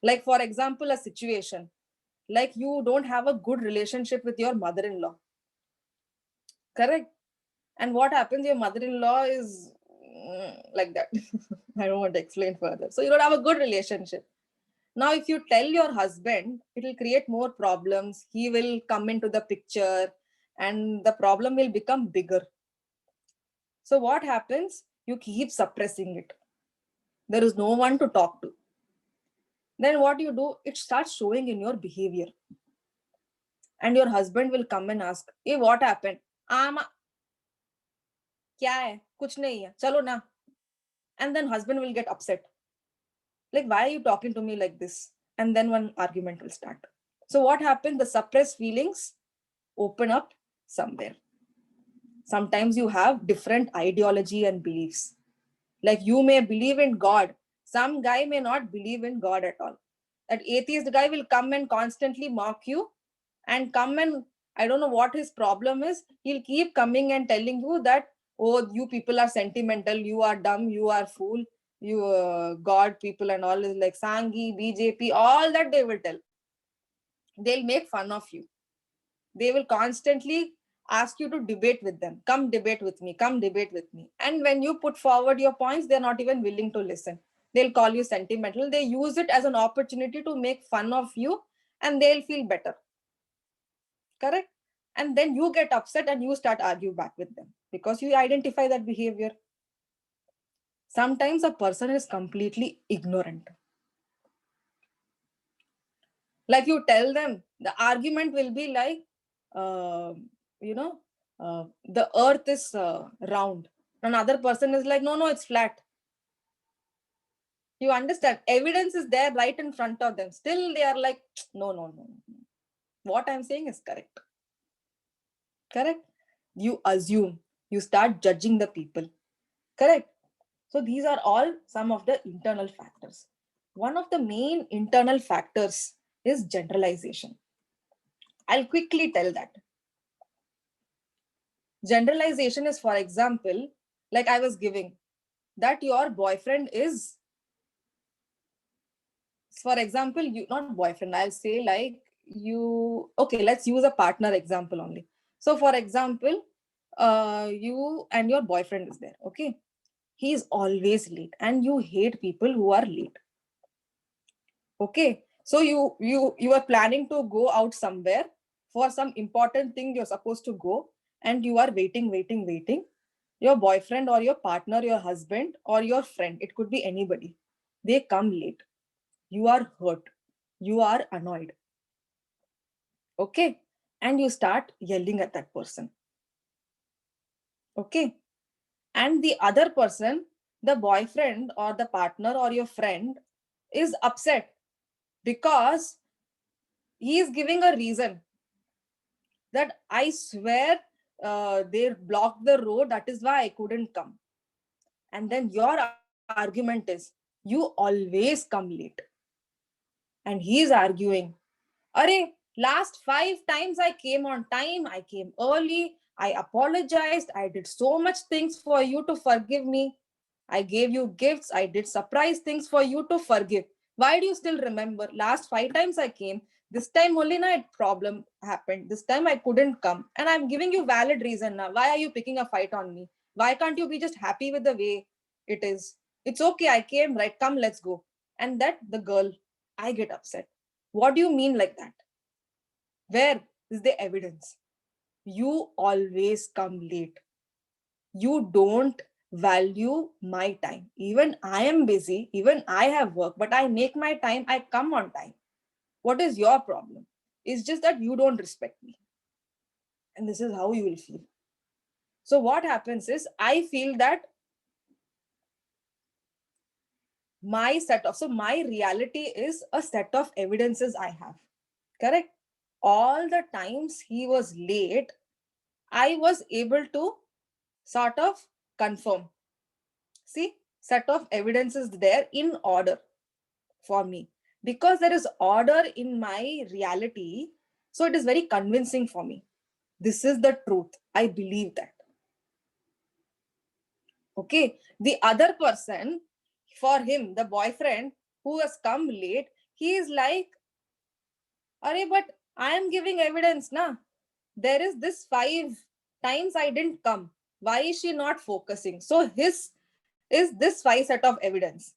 Like, for example, a situation like you don't have a good relationship with your mother-in-law. Correct? And what happens? Your mother-in-law is like that. I don't want to explain further. So you don't have a good relationship. Now, if you tell your husband, it will create more problems. He will come into the picture and the problem will become bigger. So what happens? You keep suppressing it. There is no one to talk to. Then what you do? It starts showing in your behavior. And your husband will come and ask, hey, what happened? Kya hai? Kuch nahi hai. Chalo na. And then husband will get upset. Like, why are you talking to me like this? And then one argument will start. So what happens? The suppressed feelings open up somewhere. Sometimes you have different ideology and beliefs. Like you may believe in God. Some guy may not believe in God at all. That atheist guy will come and constantly mock you and come and I don't know what his problem is. He'll keep coming and telling you that, oh, you people are sentimental, you are dumb, you are fool, you God people and all is like Sanghi, BJP, all that they will tell. They'll make fun of you. They will constantly ask you to debate with them. Come debate with me, come debate with me. And when you put forward your points, they're not even willing to listen. They'll call you sentimental. They use it as an opportunity to make fun of you and they'll feel better. Correct? And then you get upset and you start arguing back with them because you identify that behavior. Sometimes a person is completely ignorant. Like you tell them, the argument will be like, the earth is round. Another person is like, no, it's flat. You understand? Evidence is there right in front of them. Still, they are like, no. What I'm saying is correct. Correct? You assume. You start judging the people. Correct? So these are all some of the internal factors. One of the main internal factors is generalization. I'll quickly tell that. Generalization is, for example, like I was giving, that your boyfriend is, for example, you not boyfriend, I'll say like you, okay, let's use a partner example only. So for example, you and your boyfriend is there, okay? He is always late and you hate people who are late. Okay, so you are planning to go out somewhere for some important thing you're supposed to go and you are waiting. Your boyfriend or your partner, your husband or your friend, it could be anybody, they come late. You are hurt, you are annoyed. Okay, and you start yelling at that person. Okay, and the other person, the boyfriend or the partner or your friend, is upset because he is giving a reason that I swear they blocked the road, that is why I couldn't come. And then your argument is, you always come late. And he is arguing, Arey, last 5 times I came on time, I came early, I apologized, I did so much things for you to forgive me. I gave you gifts, I did surprise things for you to forgive. Why do you still remember? Last 5 times I came. This time only a problem happened. This time I couldn't come. And I'm giving you valid reason now. Why are you picking a fight on me? Why can't you be just happy with the way it is? It's okay, I came, right? Come, let's go. And that the girl, I get upset. What do you mean like that? Where is the evidence? You always come late. You don't value my time. Even I am busy, even I have work, but I make my time, I come on time. What is your problem? It's just that you don't respect me. And this is how you will feel. So what happens is, I feel that my reality is a set of evidences I have. Correct? All the times he was late, I was able to sort of confirm. See, set of evidences there in order for me. Because there is order in my reality, so it is very convincing for me. This is the truth. I believe that. Okay. The other person, for him, the boyfriend who has come late, he is like, Arey, but I am giving evidence, na? There is this 5 times I didn't come. Why is she not focusing? So his is this 5 set of evidence.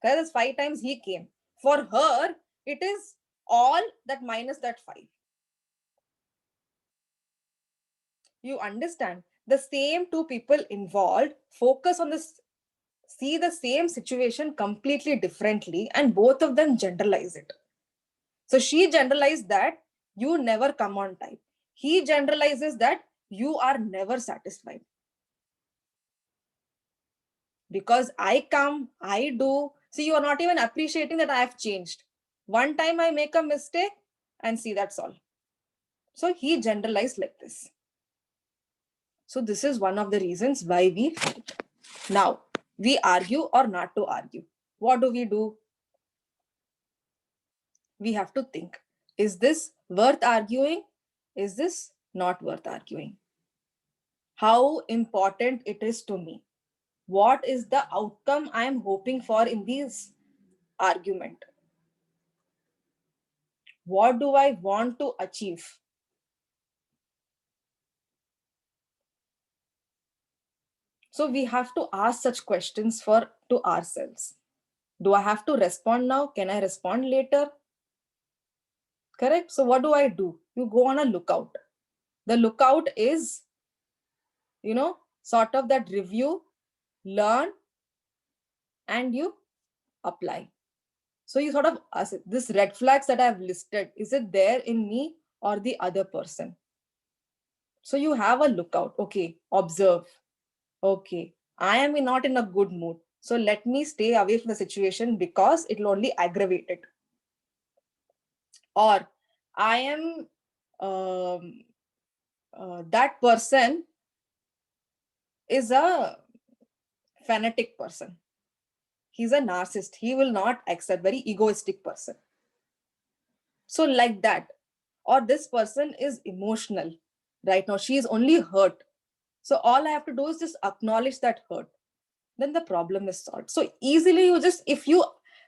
Because 5 times he came. For her, it is all that minus that 5. You understand? The same 2 people involved focus on this, see the same situation completely differently, and both of them generalize it. So she generalized that you never come on time. He generalizes that you are never satisfied. Because I come, I do. See, you are not even appreciating that I have changed. One time I make a mistake and see, that's all. So he generalized like this. So this is one of the reasons why we fight. Now, we argue or not to argue. What do? We have to think, is this worth arguing? Is this not worth arguing? How important it is to me? What is the outcome I am hoping for in this argument? What do I want to achieve? So we have to ask such questions to ourselves. Do I have to respond now? Can I respond later? Correct? So what do? You go on a lookout. The lookout is, sort of that review, learn, and you apply. So you sort of ask, this red flags that I've listed, is it there in me or the other person? So you have a lookout. Okay, observe. Okay, I am not in a good mood. So let me stay away from the situation because it will only aggravate it. Or I am that person is a fanatic person. He's a narcissist. He will not accept, very egoistic person. So like that. Or this person is emotional. Right now, she is only hurt. So all I have to do is just acknowledge that hurt. Then the problem is solved. So easily if you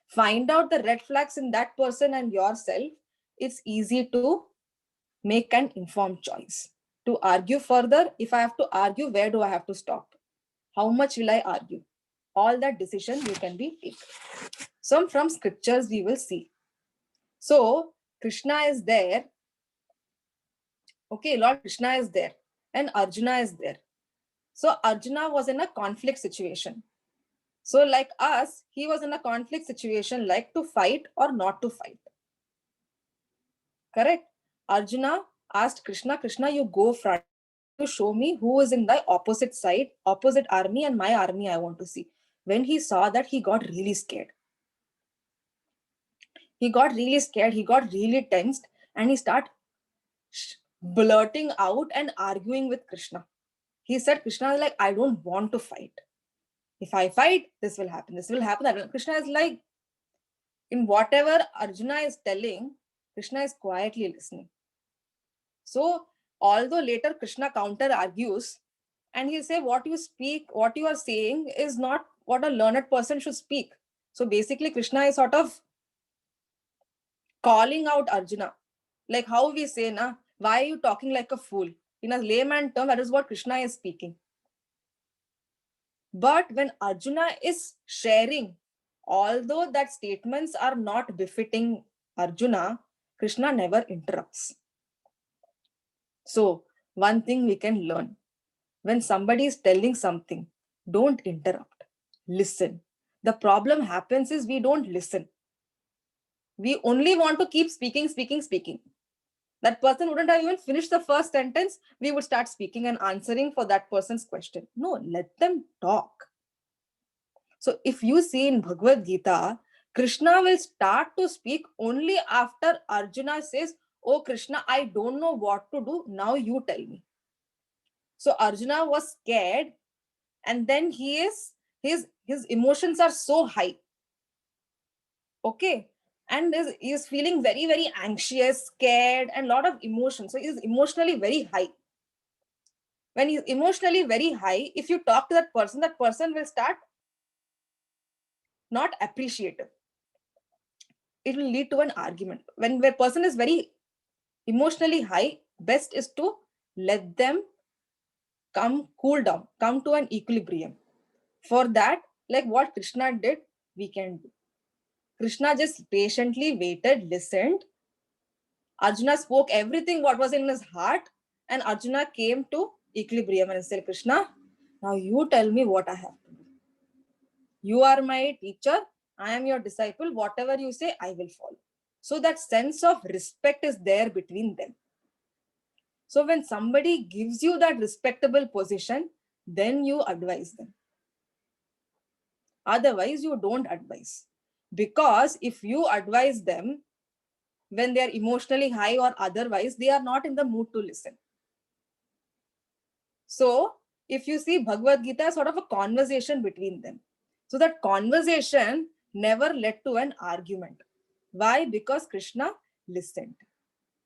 find out the red flags in that person and yourself, it's easy to make an informed choice. To argue further, if I have to argue, where do I have to stop? How much will I argue? All that decision you can be taken. So from scriptures we will see. So Krishna is there. Okay, Lord Krishna is there and Arjuna is there. So Arjuna was in a conflict situation. So like us, he was in a conflict situation, like to fight or not to fight. Correct? Arjuna asked Krishna, Krishna, you go front to show me who is in the opposite side, opposite army, and my army I want to see. When he saw that, he got really scared. He got really tensed, and he started blurting out and arguing with Krishna. He said, Krishna is like, I don't want to fight. If I fight, this will happen. This will happen. Krishna is like, in whatever Arjuna is telling, Krishna is quietly listening. So, although later Krishna counter argues, and he'll say, what you are saying is not what a learned person should speak. So basically, Krishna is sort of calling out Arjuna. Like how we say, na, why are you talking like a fool? In a layman term, that is what Krishna is speaking. But when Arjuna is sharing, although that statements are not befitting Arjuna, Krishna never interrupts. So one thing we can learn, when somebody is telling something, don't interrupt, listen. The problem happens is we don't listen. We only want to keep speaking. That person wouldn't have even finished the first sentence. We would start speaking and answering for that person's question. No, let them talk. So if you see in Bhagavad Gita, Krishna will start to speak only after Arjuna says, oh Krishna, I don't know what to do. Now you tell me. So Arjuna was scared, and then his emotions are so high. Okay. And he is feeling very, very anxious, scared, and a lot of emotions. So he is emotionally very high. When he's emotionally very high, if you talk to that person will start not appreciative. It will lead to an argument. When the person is very emotionally high, best is to let them cool down, come to an equilibrium. For that, like what Krishna did, we can do. Krishna just patiently waited, listened. Arjuna spoke everything what was in his heart, and Arjuna came to equilibrium and said, Krishna, now you tell me what I have to do. You are my teacher, I am your disciple. Whatever you say, I will follow. So that sense of respect is there between them. So when somebody gives you that respectable position, then you advise them. Otherwise, you don't advise. Because if you advise them when they are emotionally high or otherwise, they are not in the mood to listen. So if you see Bhagavad Gita is sort of a conversation between them. So that conversation never led to an argument. Why? Because Krishna listened.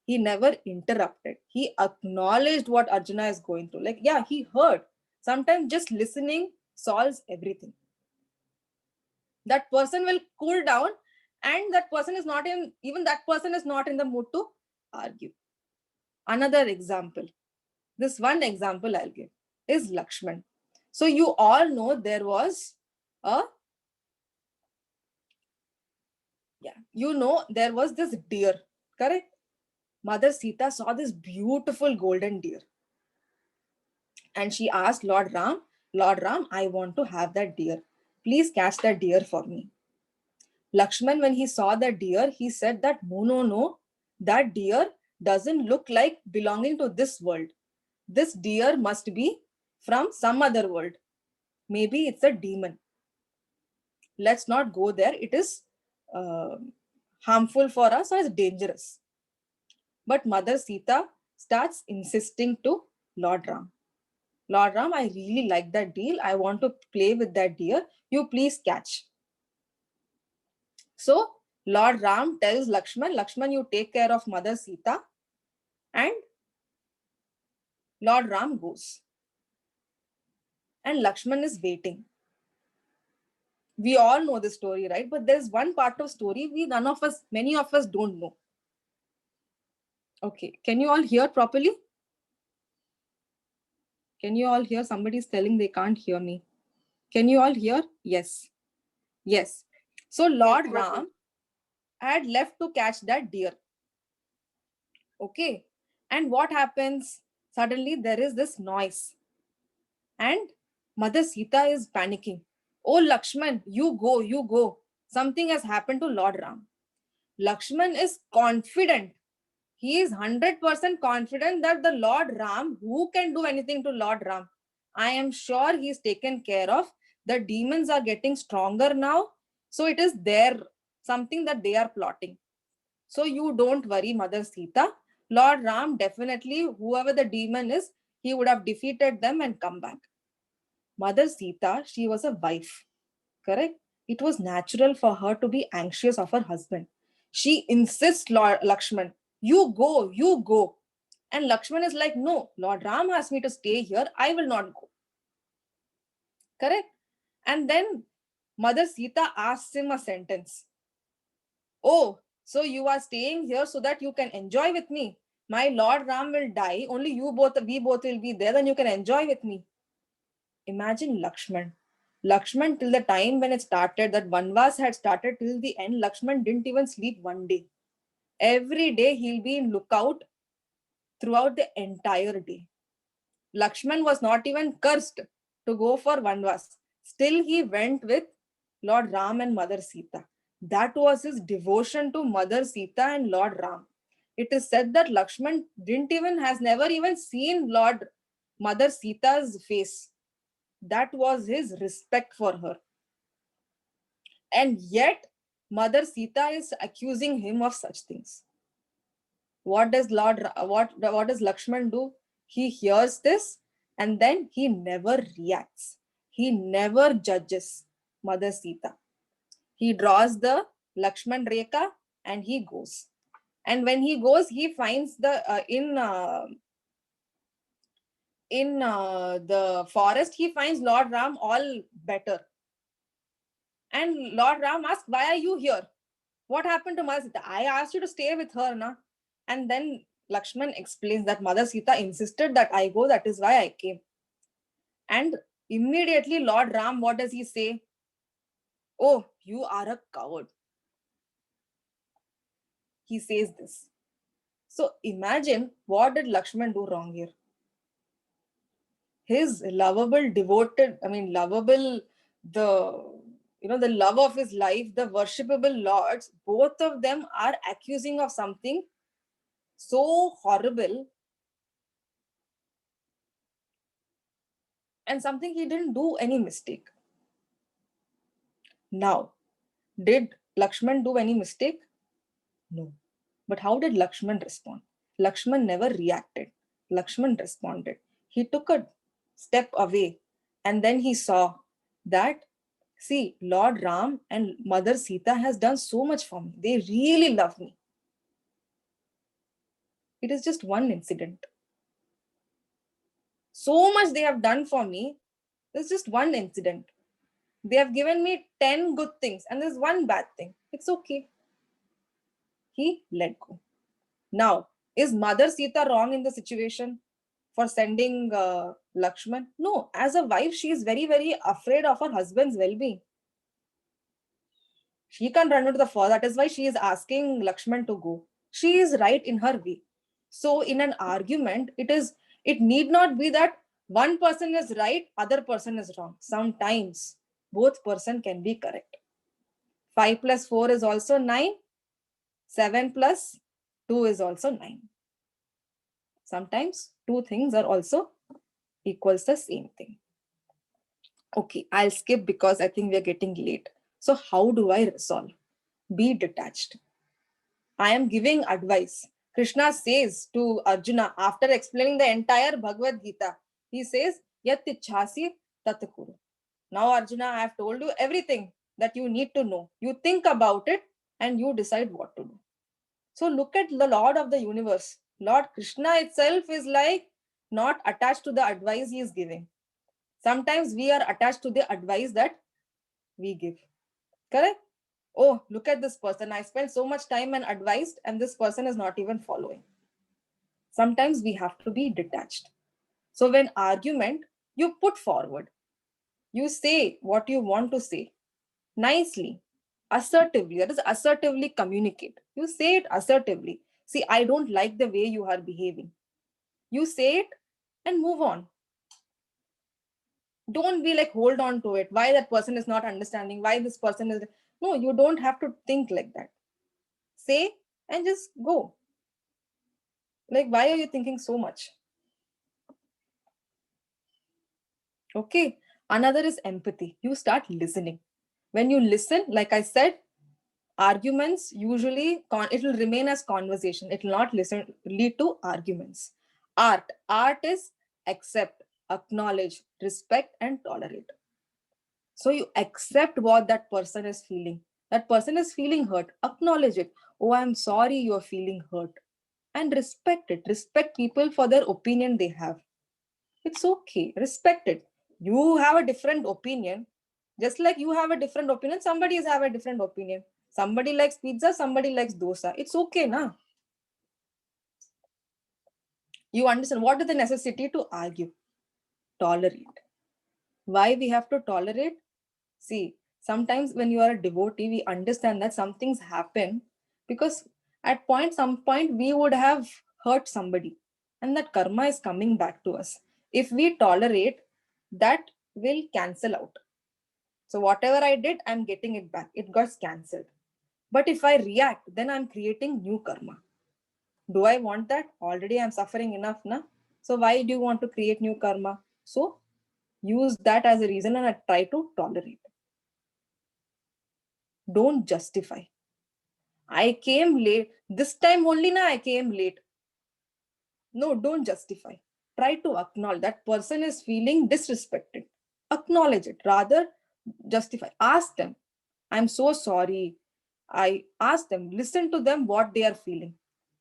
He never interrupted. He acknowledged what Arjuna is going through. Like, yeah, he heard. Sometimes just listening solves everything. That person will cool down, and that person is not in, even that person is not in the mood to argue. Another example, this one example I'll give is Lakshman. So you all know there was there was this deer, correct? Mother Sita saw this beautiful golden deer. And she asked Lord Ram, I want to have that deer. Please catch that deer for me. Lakshman, when he saw that deer, he said that no, that deer doesn't look like belonging to this world. This deer must be from some other world. Maybe it's a demon. Let's not go there. It is harmful for us or it's dangerous. But Mother Sita starts insisting to Lord Ram. Lord Ram, I really like that deer. I want to play with that deer. You please catch. So Lord Ram tells Lakshman, you take care of Mother Sita. And Lord Ram goes. And Lakshman is waiting. We all know the story, right? But there's one part of story many of us don't know. Okay, can you all hear properly? Can you all hear? Somebody's telling they can't hear me. Can you all hear? Yes. Yes. So Lord Ram had left to catch that deer. Okay. And what happens? Suddenly there is this noise. And Mother Sita is panicking. Oh, Lakshman, you go. Something has happened to Lord Ram. Lakshman is confident. He is 100% confident that the Lord Ram, who can do anything to Lord Ram? I am sure he is taken care of. The demons are getting stronger now. So it is something that they are plotting. So you don't worry, Mother Sita. Lord Ram, definitely, whoever the demon is, he would have defeated them and come back. Mother Sita, she was a wife, correct? It was natural for her to be anxious of her husband. She insists, Lord Lakshman, you go. And Lakshman is like, no, Lord Ram asked me to stay here. I will not go. Correct? And then Mother Sita asks him a sentence. Oh, so you are staying here so that you can enjoy with me. My Lord Ram will die. Only we both will be there. Then you can enjoy with me. Imagine Lakshman. Lakshman, till the time when it started, that Vanvas had started till the end, Lakshman didn't even sleep one day. Every day he'll be in lookout throughout the entire day. Lakshman was not even cursed to go for Vanvas. Still he went with Lord Ram and Mother Sita. That was his devotion to Mother Sita and Lord Ram. It is said that Lakshman has never even seen Mother Sita's face. That was his respect for her. And yet, Mother Sita is accusing him of such things. What does Lakshman do? He hears this and then he never reacts. He never judges Mother Sita. He draws the Lakshman Rekha and he goes. And when he goes, he finds in the forest, he finds Lord Ram all better. And Lord Ram asks, why are you here? What happened to Mother Sita? I asked you to stay with her, na? And then Lakshman explains that Mother Sita insisted that I go, that is why I came. And immediately Lord Ram, what does he say? Oh, you are a coward. He says this. So imagine, what did Lakshman do wrong here? His lovable, devoted, lovable, the love of his life, the worshipable lords, both of them are accusing of something so horrible and something he didn't do any mistake. Now, did Lakshman do any mistake? No. But how did Lakshman respond? Lakshman never reacted. Lakshman responded. He took a step away and then he saw that, see, Lord Ram and Mother Sita has done so much for me. They really love me. It is just one incident. So much they have done for me. There's just one incident. They have given me 10 good things and there's one bad thing. It's okay. He let go. Now, is Mother Sita wrong in the situation for sending Lakshman? No, as a wife, she is very, very afraid of her husband's well-being. She can't run into the forest. That is why she is asking Lakshman to go. She is right in her way. So in an argument, it need not be that one person is right, other person is wrong. Sometimes both person can be correct. 5 plus 4 is also 9. 7 plus 2 is also 9. Sometimes two things are also equals the same thing. Okay, I'll skip because I think we are getting late. So how do I resolve? Be detached. I am giving advice. Krishna says to Arjuna after explaining the entire Bhagavad Gita, he says, Yat ichhasi tat kuru. Now Arjuna, I have told you everything that you need to know. You think about it and you decide what to do. So look at the Lord of the universe. Lord Krishna itself is like not attached to the advice he is giving. Sometimes we are attached to the advice that we give. Correct? Oh, look at this person. I spent so much time and advised and this person is not even following. Sometimes we have to be detached. So when argument, you put forward. You say what you want to say. Nicely, assertively. That is assertively communicate. You say it assertively. See, I don't like the way you are behaving. You say it and move on. Don't be like, hold on to it. Why that person is not understanding? Why this person is... No, you don't have to think like that. Say and just go. Like, why are you thinking so much? Okay. Another is empathy. You start listening. When you listen, like I said, arguments usually, it will remain as conversation. It will not lead to arguments. Art is accept, acknowledge, respect, and tolerate. So you accept what that person is feeling. That person is feeling hurt. Acknowledge it. Oh, I'm sorry you're feeling hurt. And respect it. Respect people for their opinion they have. It's okay. Respect it. You have a different opinion. Just like you have a different opinion, somebody has a different opinion. Somebody likes pizza, somebody likes dosa. It's okay, na? You understand what is the necessity to argue? Tolerate. Why we have to tolerate? See, sometimes when you are a devotee, we understand that some things happen because at some point we would have hurt somebody and that karma is coming back to us. If we tolerate, that will cancel out. So whatever I did, I'm getting it back. It got cancelled. But if I react, then I'm creating new karma. Do I want that? Already I'm suffering enough, na? So why do you want to create new karma? So use that as a reason and I try to tolerate. Don't justify. I came late. This time only na I came late. No, don't justify. Try to acknowledge that person is feeling disrespected. Acknowledge it. Rather, justify. Ask them. I'm so sorry. I ask them. Listen to them what they are feeling.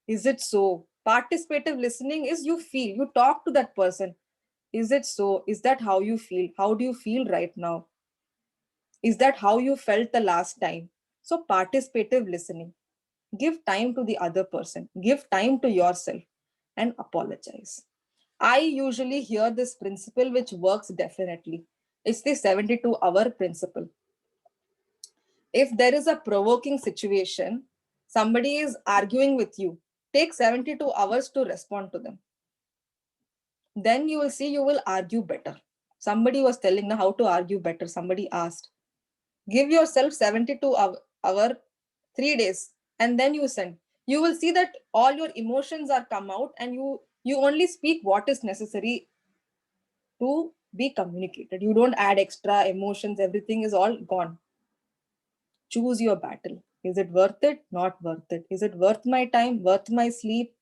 Is it so? Participative listening is you feel. You talk to that person. Is it so? Is that how you feel? How do you feel right now? Is that how you felt the last time? So participative listening. Give time to the other person. Give time to yourself and apologize. I usually hear this principle, which works definitely. It's the 72-hour principle. If there is a provoking situation, somebody is arguing with you, take 72 hours to respond to them. Then you will see you will argue better. Somebody was telling now how to argue better. Somebody asked. Give yourself 72 hour 3 days, and then you send. You will see that all your emotions are come out, and you only speak what is necessary to be communicated. You don't add extra emotions. Everything is all gone. Choose your battle. Is it worth it? Not worth it. Is it worth my time? Worth my sleep?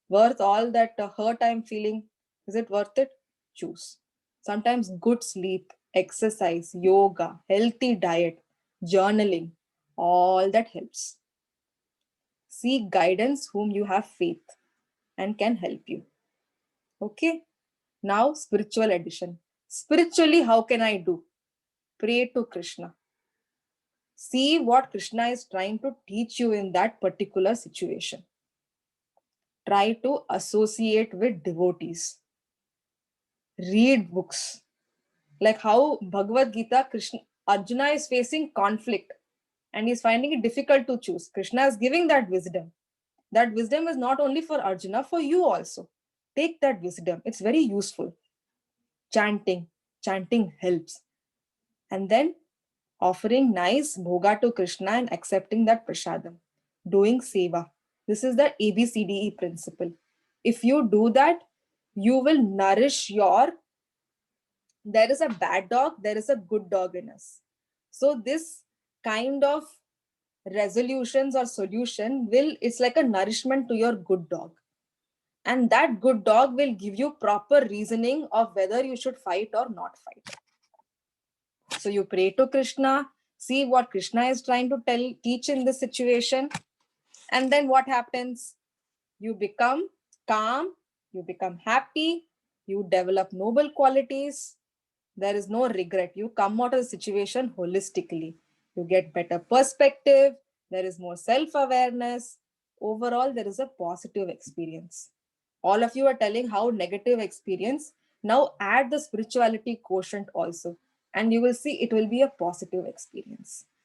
Worth all that hurt I'm feeling? Is it worth it? Choose. Sometimes good sleep, exercise, yoga, healthy diet, journaling, all that helps. Seek guidance whom you have faith and can help you. Okay. Now, spiritual edition. Spiritually, how can I do? Pray to Krishna. See what Krishna is trying to teach you in that particular situation. Try to associate with devotees. Read books. Like how Bhagavad Gita, Arjuna is facing conflict and he's finding it difficult to choose. Krishna is giving that wisdom. That wisdom is not only for Arjuna, for you also. Take that wisdom. It's very useful. Chanting helps. And then offering nice bhoga to Krishna and accepting that prasadam. Doing seva. This is the ABCDE principle. If you do that, you will nourish there is a bad dog, there is a good dog in us. So this kind of resolutions or solution it's like a nourishment to your good dog. And that good dog will give you proper reasoning of whether you should fight or not fight. So you pray to Krishna, see what Krishna is trying to teach in this situation. And then what happens? You become calm, you become happy, you develop noble qualities. There is no regret. You come out of the situation holistically. You get better perspective. There is more self-awareness. Overall, there is a positive experience. All of you are telling how negative experience. Now add the spirituality quotient also. And you will see it will be a positive experience.